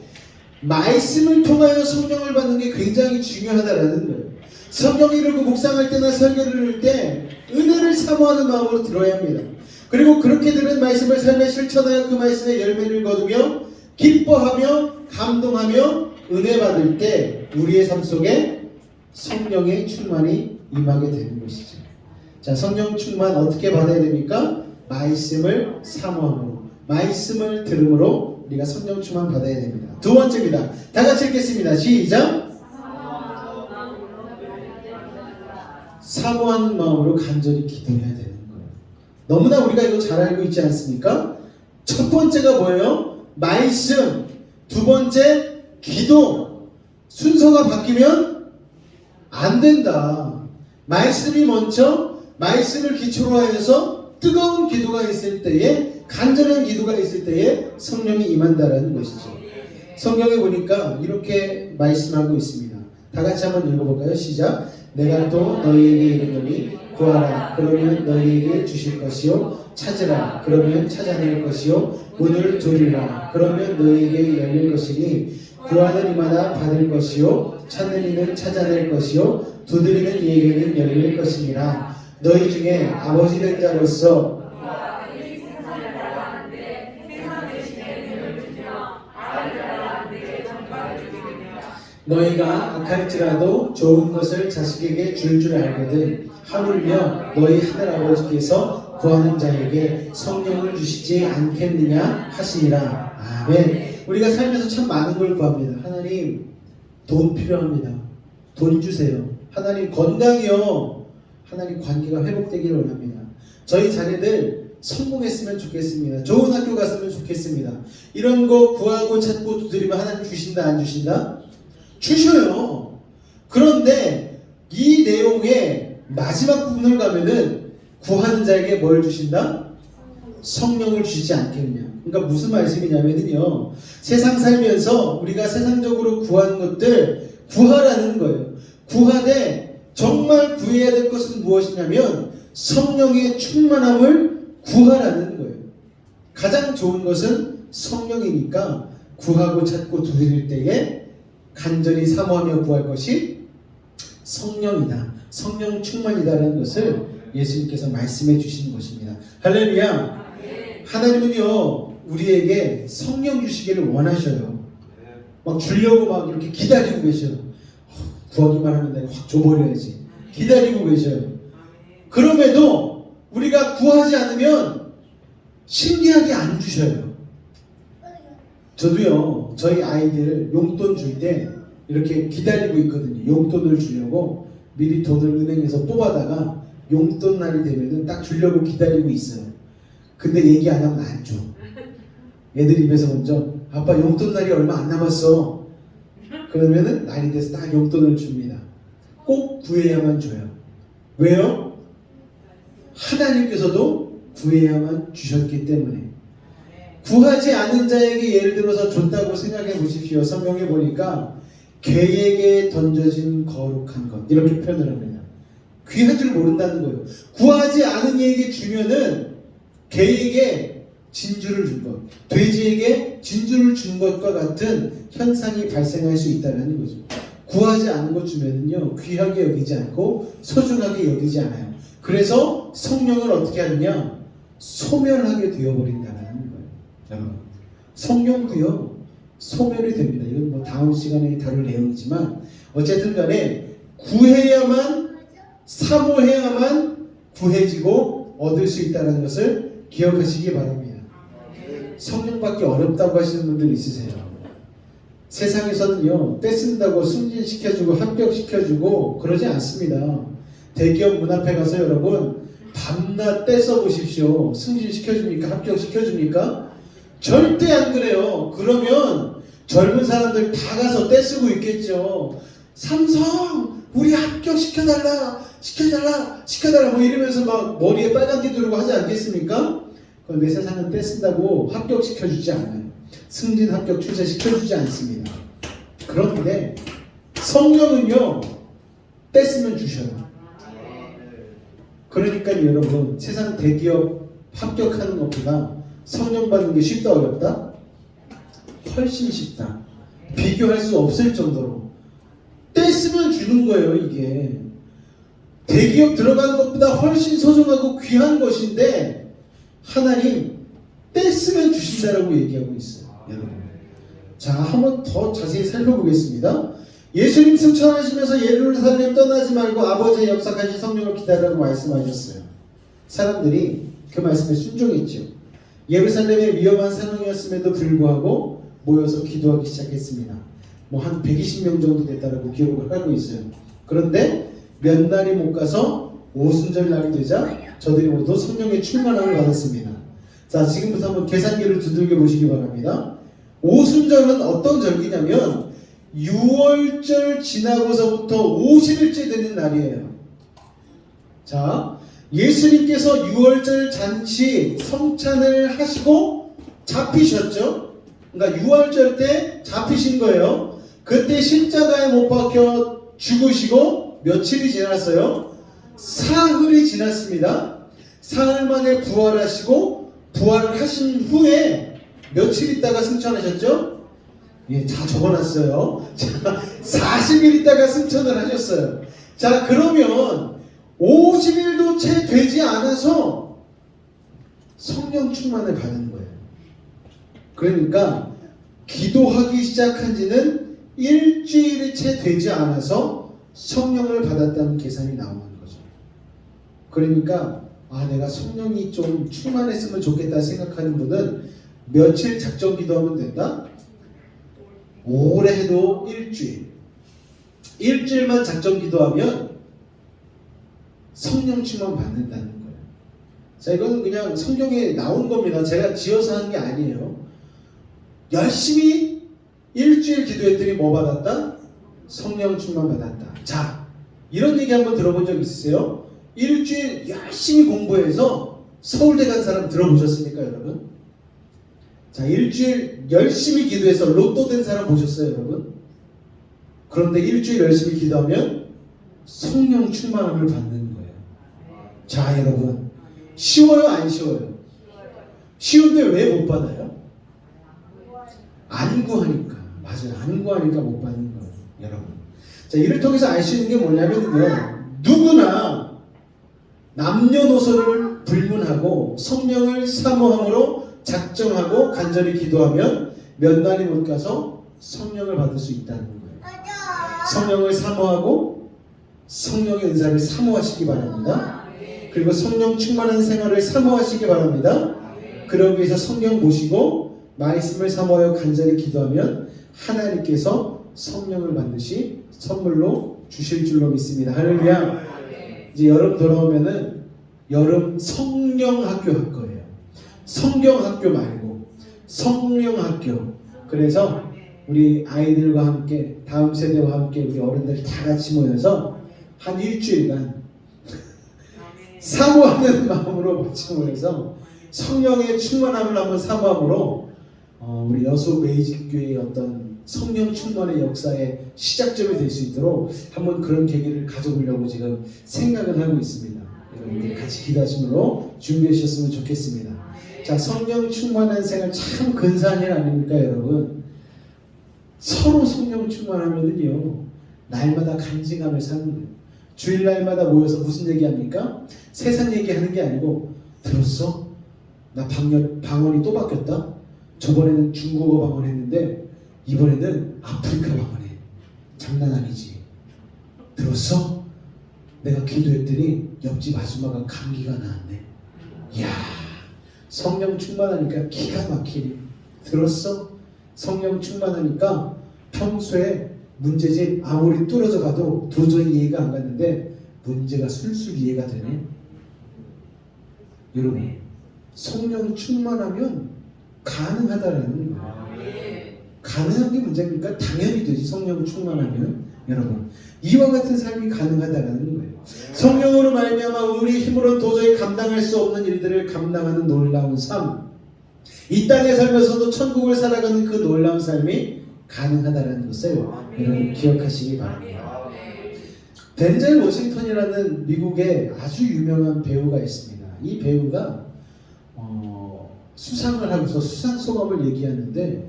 말씀을 통하여 성령을 받는 게 굉장히 중요하다라는 거예요. 성경을 읽고 묵상할 때나 설교를 들을 때 은혜를 사모하는 마음으로 들어야 합니다. 그리고 그렇게 들은 말씀을 삶에 실천하여 그 말씀의 열매를 거두며 기뻐하며 감동하며 은혜 받을 때 우리의 삶 속에 성령의 충만이 임하게 되는 것이죠. 자, 성령 충만 어떻게 받아야 됩니까? 말씀을 사모함으로, 말씀을 들음으로 우리가 성령 충만 받아야 됩니다. 두 번째입니다. 다 같이 읽겠습니다. 시작. 사모하는 마음으로 간절히 기도해야 되는 거예요. 너무나 우리가 이거 잘 알고 있지 않습니까? 첫 번째가 뭐예요? 말씀. 두 번째 기도. 순서가 바뀌면 안 된다. 말씀이 먼저, 말씀을 기초로 하여서 뜨거운 기도가 있을 때에, 간절한 기도가 있을 때에 성령이 임한다라는 것이죠. 성경에 보니까 이렇게 말씀하고 있습니다. 다 같이 한번 읽어볼까요? 시작. 내가 또 너희에게 이르노니 구하라 그러면 너희에게 주실 것이요, 찾으라 그러면 찾아낼 것이요, 문을 두드리라 그러면 너희에게 열릴 것이니 구하는 이마다 받을 것이요, 찾는 이는 찾아낼 것이요, 두드리는 이에게는 열릴 것이니라. 너희 중에 아버지 된 자로서 너희가 악할지라도 좋은 것을 자식에게 줄 알거든 하물며 너희 하늘 아버지께서 구하는 자에게 성령을 주시지 않겠느냐 하시니라. 아멘. 우리가 살면서 참 많은 걸 구합니다. 하나님, 돈 필요합니다. 돈 주세요. 하나님, 건강이요. 하나님, 관계가 회복되기를 원합니다. 저희 자녀들 성공했으면 좋겠습니다. 좋은 학교 갔으면 좋겠습니다. 이런 거 구하고 찾고 두드리면 하나님 주신다 안 주신다? 주셔요. 그런데 이 내용의 마지막 부분을 가면은 구하는 자에게 뭘 주신다? 성령을 주지 않겠냐. 그러니까 무슨 말씀이냐면요, 세상 살면서 우리가 세상적으로 구하는 것들 구하라는 거예요. 구하되 정말 구해야 될 것은 무엇이냐면 성령의 충만함을 구하라는 거예요. 가장 좋은 것은 성령이니까 구하고 찾고 두드릴 때에 간절히 사모하며 구할 것이 성령이다, 성령 충만이다라는 것을 예수님께서 말씀해 주시는 것입니다. 할렐루야. 하나님은요 우리에게 성령 주시기를 원하셔요. 막 주려고 막 이렇게 기다리고 계셔요. 구하기만 하면 내가 확 줘버려야지 기다리고 계셔요. 그럼에도 우리가 구하지 않으면 신기하게 안 주셔요. 저도요 저희 아이들 용돈 줄 때 이렇게 기다리고 있거든요. 용돈을 주려고 미리 돈을 은행에서 뽑아다가 용돈 날이 되면은 딱 주려고 기다리고 있어요. 근데 얘기 안 하면 안 줘. 애들 입에서 먼저 아빠 용돈 날이 얼마 안 남았어. 그러면은 날이 돼서 딱 용돈을 줍니다. 꼭 구해야만 줘요. 왜요? 하나님께서도 구해야만 주셨기 때문에. 구하지 않은 자에게 예를 들어서 줬다고 생각해 보십시오. 성경에 보니까 개에게 던져진 거룩한 것 이렇게 표현을 합니다. 귀한 줄 모른다는 거예요. 구하지 않은 이에게 주면은 개에게 진주를 준 것, 돼지에게 진주를 준 것과 같은 현상이 발생할 수 있다는 거죠. 구하지 않은 것 주면은요 귀하게 여기지 않고 소중하게 여기지 않아요. 그래서 성령을 어떻게 하느냐? 소멸하게 되어버린다는 거예요. 여러분, 성령도요 소멸이 됩니다. 이건 뭐 다음 시간에 다룰 내용이지만 어쨌든 간에 구해야만, 사모해야만 구해지고 얻을 수 있다는 것을 기억하시기 바랍니다. 성령 받기 어렵다고 하시는 분들 있으세요. 세상에서는요 떼쓴다고 승진시켜주고 합격시켜주고 그러지 않습니다. 대기업 문 앞에 가서 여러분 밤낮 떼써 보십시오. 승진시켜줍니까? 합격시켜줍니까? 절대 안 그래요. 그러면 젊은 사람들 다 가서 떼쓰고 있겠죠. 삼성 우리 합격시켜달라 시켜달라 뭐 이러면서 막 머리에 빨간띠 두르고 하지 않겠습니까? 그런데 세상은 떼쓴다고 합격시켜주지 않아요. 승진 합격 출세시켜주지 않습니다. 그런데 성령은요 떼쓰면 주셔요. 그러니까 여러분 세상 대기업 합격하는 것보다 성령 받는 게 쉽다 어렵다? 훨씬 쉽다. 비교할 수 없을 정도로 떼쓰면 주는 거예요. 이게 대기업 들어가는 것보다 훨씬 소중하고 귀한 것인데 하나님 떼쓰면 주신다라고 얘기하고 있어요. 여러분, 자 한번 더 자세히 살펴보겠습니다. 예수님 승천하시면서 예루살렘 떠나지 말고 아버지의 역사까지 성령을 기다리라고 말씀하셨어요. 사람들이 그 말씀에 순종했죠. 예루살렘의 위험한 상황이었음에도 불구하고 모여서 기도하기 시작했습니다. 뭐 한 120명 정도 됐다고 기록을 하고 있어요. 그런데 몇 날이 못 가서 오순절 날이 되자 저들이 모두 성령의 충만함을 받았습니다. 자, 지금부터 한번 계산기를 두들겨 보시기 바랍니다. 오순절은 어떤 절기냐면 6월절 지나고서부터 50일째 되는 날이에요. 자, 예수님께서 6월절 잔치 성찬을 하시고 잡히셨죠. 그러니까 6월절 때 잡히신 거예요. 그때 십자가에 못 박혀 죽으시고 며칠이 지났어요? 사흘이 지났습니다. 사흘 만에 부활하시고 부활을 하신 후에 며칠 있다가 승천하셨죠? 예, 다 적어놨어요. 자, 40일 있다가 승천을 하셨어요. 자, 그러면 50일도 채 되지 않아서 성령 충만을 받은 거예요. 그러니까 기도하기 시작한 지는 일주일이 채 되지 않아서 성령을 받았다는 계산이 나오는 거죠. 그러니까 내가 성령이 좀 충만했으면 좋겠다 생각하는 분은 며칠 작정 기도하면 된다? 오래 해도 일주일만 작정 기도하면 성령 충만 받는다는 거예요. 자, 이거는 그냥 성경에 나온 겁니다. 제가 지어서 한 게 아니에요. 열심히 일주일 기도했더니 뭐 받았다? 성령 충만 받았다. 자, 이런 얘기 한번 들어본 적 있으세요? 일주일 열심히 공부해서 서울대 간 사람 들어보셨습니까, 여러분? 자, 일주일 열심히 기도해서 로또 된 사람 보셨어요, 여러분? 그런데 일주일 열심히 기도하면 성령 충만함을 받는 거예요. 자, 여러분, 쉬워요, 안 쉬워요? 쉬운데 왜 못 받아요? 안 구하니까. 맞아요. 안 구하니까 못 받는 거예요, 여러분. 자, 이를 통해서 알 수 있는 게 뭐냐면요, 누구나 남녀노소를 불문하고 성령을 사모함으로 작정하고 간절히 기도하면 몇 날이 못 가서 성령을 받을 수 있다는 거예요. 성령을 사모하고 성령의 은사를 사모하시기 바랍니다. 그리고 성령 충만한 생활을 사모하시기 바랍니다. 그러기 위해서 성령 보시고 말씀을 사모하여 간절히 기도하면 하나님께서 성령을 반드시 선물로 주실 줄로 믿습니다. 할렐루야. 이제 여름 돌아오면은 여름 성령학교 할 거예요. 성경학교 말고 성령학교. 그래서 우리 아이들과 함께 다음 세대와 함께 우리 어른들 다 같이 모여서 한 일주일간 사모하는 마음으로 같이 모여서 성령의 충만함을 한번 사모함으로 우리 여수 메이직교회의 어떤 성령 충만의 역사의 시작점이 될 수 있도록 한번 그런 계기를 가져보려고 지금 생각을 하고 있습니다. 여러분들 같이 기도하심으로 준비해 주셨으면 좋겠습니다. 자, 성령 충만한 생활 참 근사한 일 아닙니까, 여러분? 서로 성령 충만하면은요, 날마다 간증하며 사는 거예요. 주일날마다 모여서 무슨 얘기합니까? 세상 얘기하는 게 아니고, 들었어? 나 방언이 또 바뀌었다? 저번에는 중국어 방언했는데 이번에는 아프리카 방언해. 장난 아니지? 들었어? 내가 기도했더니 옆집 아줌마가 감기가 나왔네. 이야, 성령 충만하니까 기가 막히니. 들었어? 성령 충만하니까 평소에 문제집 아무리 뚫어져 가도 도저히 이해가 안 갔는데 문제가 술술 이해가 되네. 여러분, 성령 충만하면 가능하다라는 거예요. 가능한 게 문제입니까? 당연히 되지. 성령 충만하면. 여러분, 이와 같은 삶이 가능하다라는 거예요. 성령으로 말미암아 우리 힘으로 도저히 감당할 수 없는 일들을 감당하는 놀라운 삶. 이 땅에 살면서도 천국을 살아가는 그 놀라운 삶이 가능하다는 것을 여러분 기억하시기 바랍니다. 덴젤 워싱턴이라는 미국의 아주 유명한 배우가 있습니다. 이 배우가 수상을 하면서 수상 소감을 얘기하는데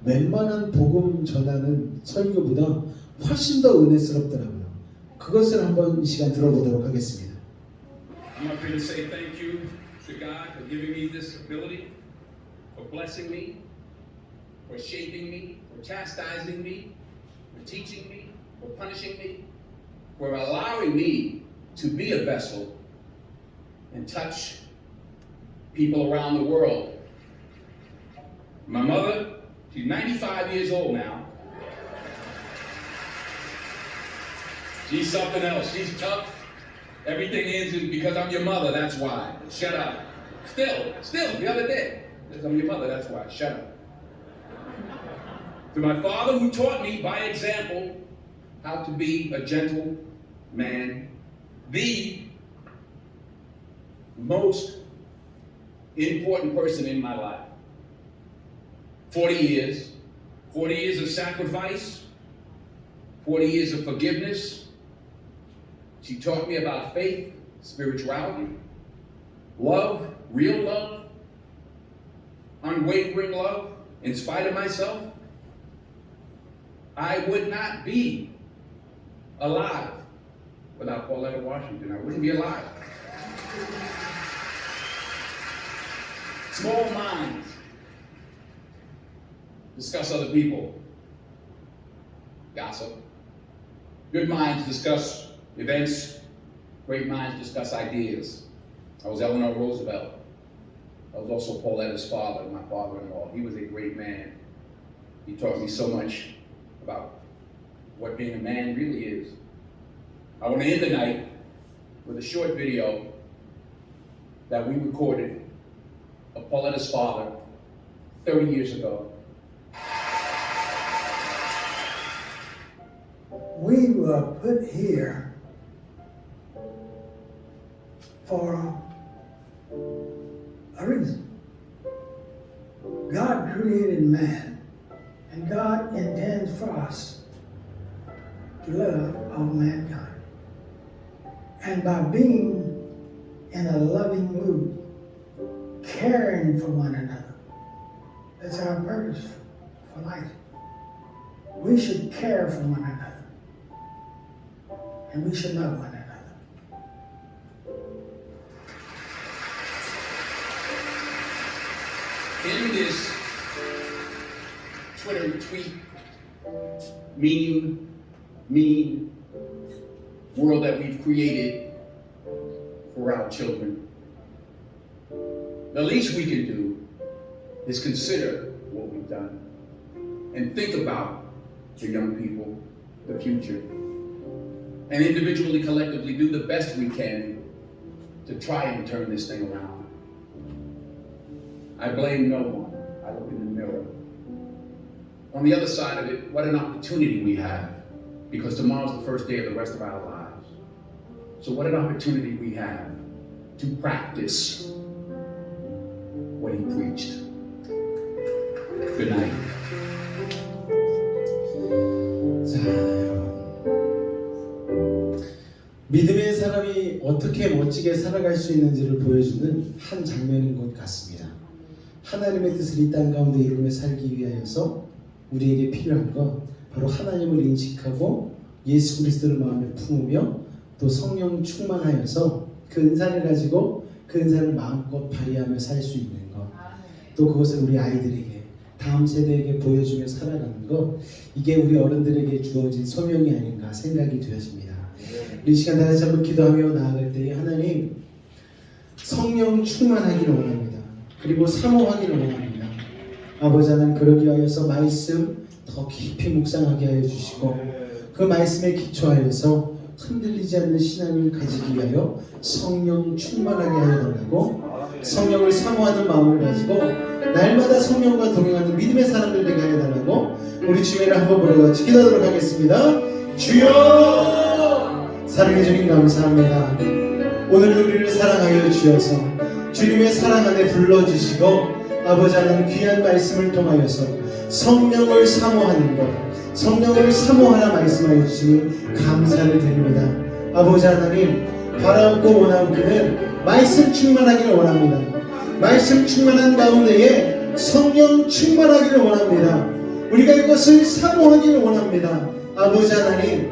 웬만한 복음 전하는 설교보다 훨씬 더 은혜스럽더라고요. 그것을 한번 이 시간 들어보도록 하겠습니다. I'm up here to say thank you to God for giving me this ability, for blessing me, for shaping me, for chastising me, for teaching me, for punishing me, for allowing me to be a vessel and touch people around the world. My mother, she's 95 years old now. She's something else. She's tough. Everything ends because I'm your mother, that's why. Shut up. Still, the other day. Because I'm your mother, that's why. Shut up. To my father who taught me by example how to be a gentle man, the most important person in my life. 40 years of sacrifice, 40 years of forgiveness. She taught me about faith, spirituality, love, real love, unwavering love, in spite of myself. I would not be alive without Pauletta Washington. I wouldn't be alive. Small minds discuss other people, gossip. Good minds discuss events. Great minds discuss ideas. I was Eleanor Roosevelt. I was also Pauletta's father, my father-in-law. He was a great man. He taught me so much about what being a man really is. I want to end the night with a short video that we recorded of Pauletta's father 30 years ago. We were put here for a reason. God created man, and God intends for us to love all mankind. And by being in a loving mood, caring for one another, that's our purpose for life. We should care for one another, and we should love one another. In this Twitter tweet, mean world that we've created for our children, the least we can do is consider what we've done and think about the young people, the future, and individually, collectively do the best we can to try and turn this thing around. I blame no one. I look in the mirror. On the other side of it, what an opportunity we have, because tomorrow's the first day of the rest of our lives. So what an opportunity we have to practice what he preached. Good night. 자, 여러분. 믿음의 사람이 어떻게 멋지게 살아갈 수 있는지를 보여주는 한 장면인 것 같습니다. 하나님의 뜻을 이 땅 가운데 이루며 살기 위하여서 우리에게 필요한 것 바로 하나님을 인식하고 예수 그리스도를 마음에 품으며 또 성령 충만하여서 그 은사를 가지고 그 은사를 마음껏 발휘하며 살 수 있는 것, 또 그것을 우리 아이들에게 다음 세대에게 보여주며 살아가는 것, 이게 우리 어른들에게 주어진 소명이 아닌가 생각이 되었습니다. 이 시간 다 같이 한번 기도하며 나아갈 때에 하나님 성령 충만하기를 원합니다. 그리고 사모하기를 원합니다. 아버지 하나님, 그러기 위하여서 말씀 더 깊이 묵상하게 하여 주시고 그 말씀에 기초하여서 흔들리지 않는 신앙을 가지기 위하여 성령 충만하게 하여 달라고, 성령을 사모하는 마음을 가지고 날마다 성령과 동행하는 믿음의 사람들 되게 하여 달라고 우리 주님을 한번 부르고 기도하도록 하겠습니다. 주여! 사랑해 주님 감사합니다. 오늘 우리를 사랑하여 주셔서 주님의 사랑 안에 불러주시고 아버지 하나님 귀한 말씀을 통하여서 성령을 사모하는 것, 성령을 사모하라 말씀하여 주시니 감사를 드립니다. 아버지 하나님, 바라옵고 원하옵기는 말씀 충만하기를 원합니다. 말씀 충만한 가운데에 성령 충만하기를 원합니다. 우리가 이것을 사모하기를 원합니다. 아버지 하나님,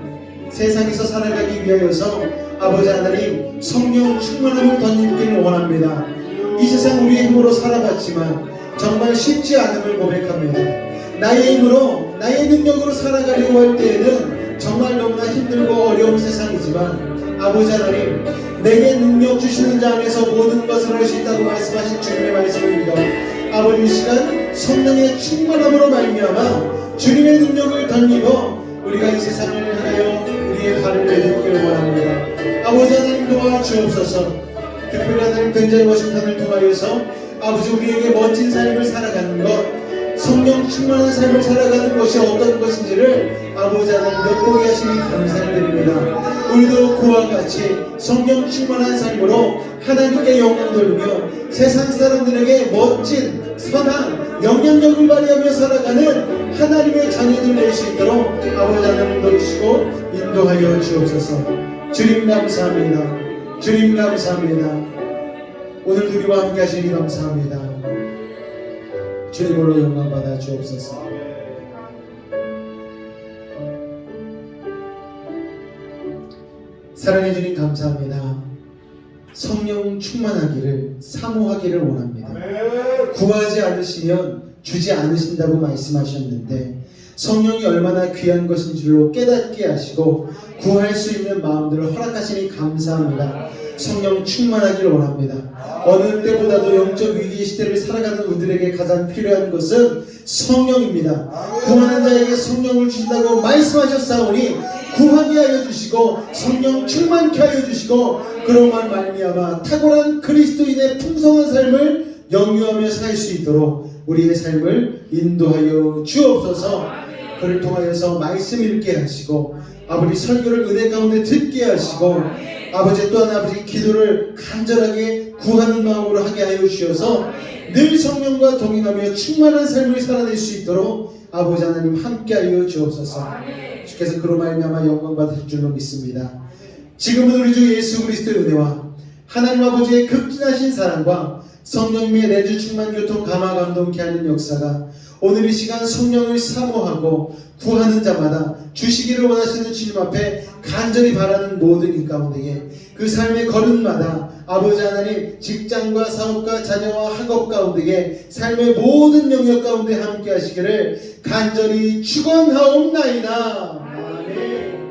세상에서 살아가기 위하여서 아버지 하나님 성령 충만함을 덧입기를 원합니다. 이 세상 우리의 힘으로 살아봤지만 정말 쉽지 않음을 고백합니다. 나의 힘으로 나의 능력으로 살아가려고 할 때에는 정말 너무나 힘들고 어려운 세상이지만 아버지 하나님, 내게 능력 주시는 자 안에서 모든 것을 할 수 있다고 말씀하신 주님의 말씀을 믿어 아버지 이 시간 성령의 충만함으로 말미암아 주님의 능력을 덧입어 우리가 이 세상을 향하여 우리의 발을 내딛기를 원합니다. 아버지 하나님 도와주옵소서. 특별히 하나님 굉장히 워싱턴을 통하여서 아버지 우리에게 멋진 삶을 살아가는 것, 성령 충만한 삶을 살아가는 것이 어떤 것인지를 아버지 하나님 엿보게 하시니 감사를 드립니다. 우리도 그와 같이 성령 충만한 삶으로 하나님께 영광 돌리며 세상 사람들에게 멋진 선한 영향력을 발휘하며 살아가는 하나님의 자녀들 될 수 있도록 아버지 하나님 도우시고 인도하여 주옵소서. 주님 감사합니다. 주님 감사합니다. 오늘도 우리와 함께 하시니 감사합니다. 주님으로 영광 받아 주옵소서. 사랑해 주님 감사합니다. 성령 충만하기를 사모하기를 원합니다. 구하지 않으시면 주지 않으신다고 말씀하셨는데 성령이 얼마나 귀한 것인 줄로 깨닫게 하시고 구할 수 있는 마음들을 허락하시니 감사합니다. 성령 충만하기를 원합니다. 어느 때보다도 영적 위기 시대를 살아가는 우리들에게 가장 필요한 것은 성령입니다. 구하는 자에게 성령을 주신다고 말씀하셨사오니 구하게 하여 주시고 성령 충만케 하여 주시고 그로만 말미암아 탁월한 그리스도인의 풍성한 삶을 영유하며 살 수 있도록 우리의 삶을 인도하여 주옵소서. 그를 통하여서 말씀 읽게 하시고 아버지 설교를 은혜 가운데 듣게 하시고 아버지 또한 아버지 기도를 간절하게 구하는 마음으로 하게 하여 주셔서 늘 성령과 동행하며 충만한 삶을 살아낼 수 있도록 아버지 하나님 함께하여 주옵소서. 주께서 그로 말미암아 영광 받으실 줄로 믿습니다. 지금은 우리 주 예수 그리스도의 은혜와 하나님 아버지의 극진하신 사랑과 성령님의 내주 충만 교통 감화 감동케 하는 역사가 오늘 이 시간 성령을 사모하고 구하는 자마다 주시기를 원하시는 주님 앞에 간절히 바라는 모든 이 가운데에 그 삶의 걸음마다 아버지 하나님 직장과 사업과 자녀와 학업 가운데에 삶의 모든 영역 가운데 함께 하시기를 간절히 축원하옵나이다. 아멘.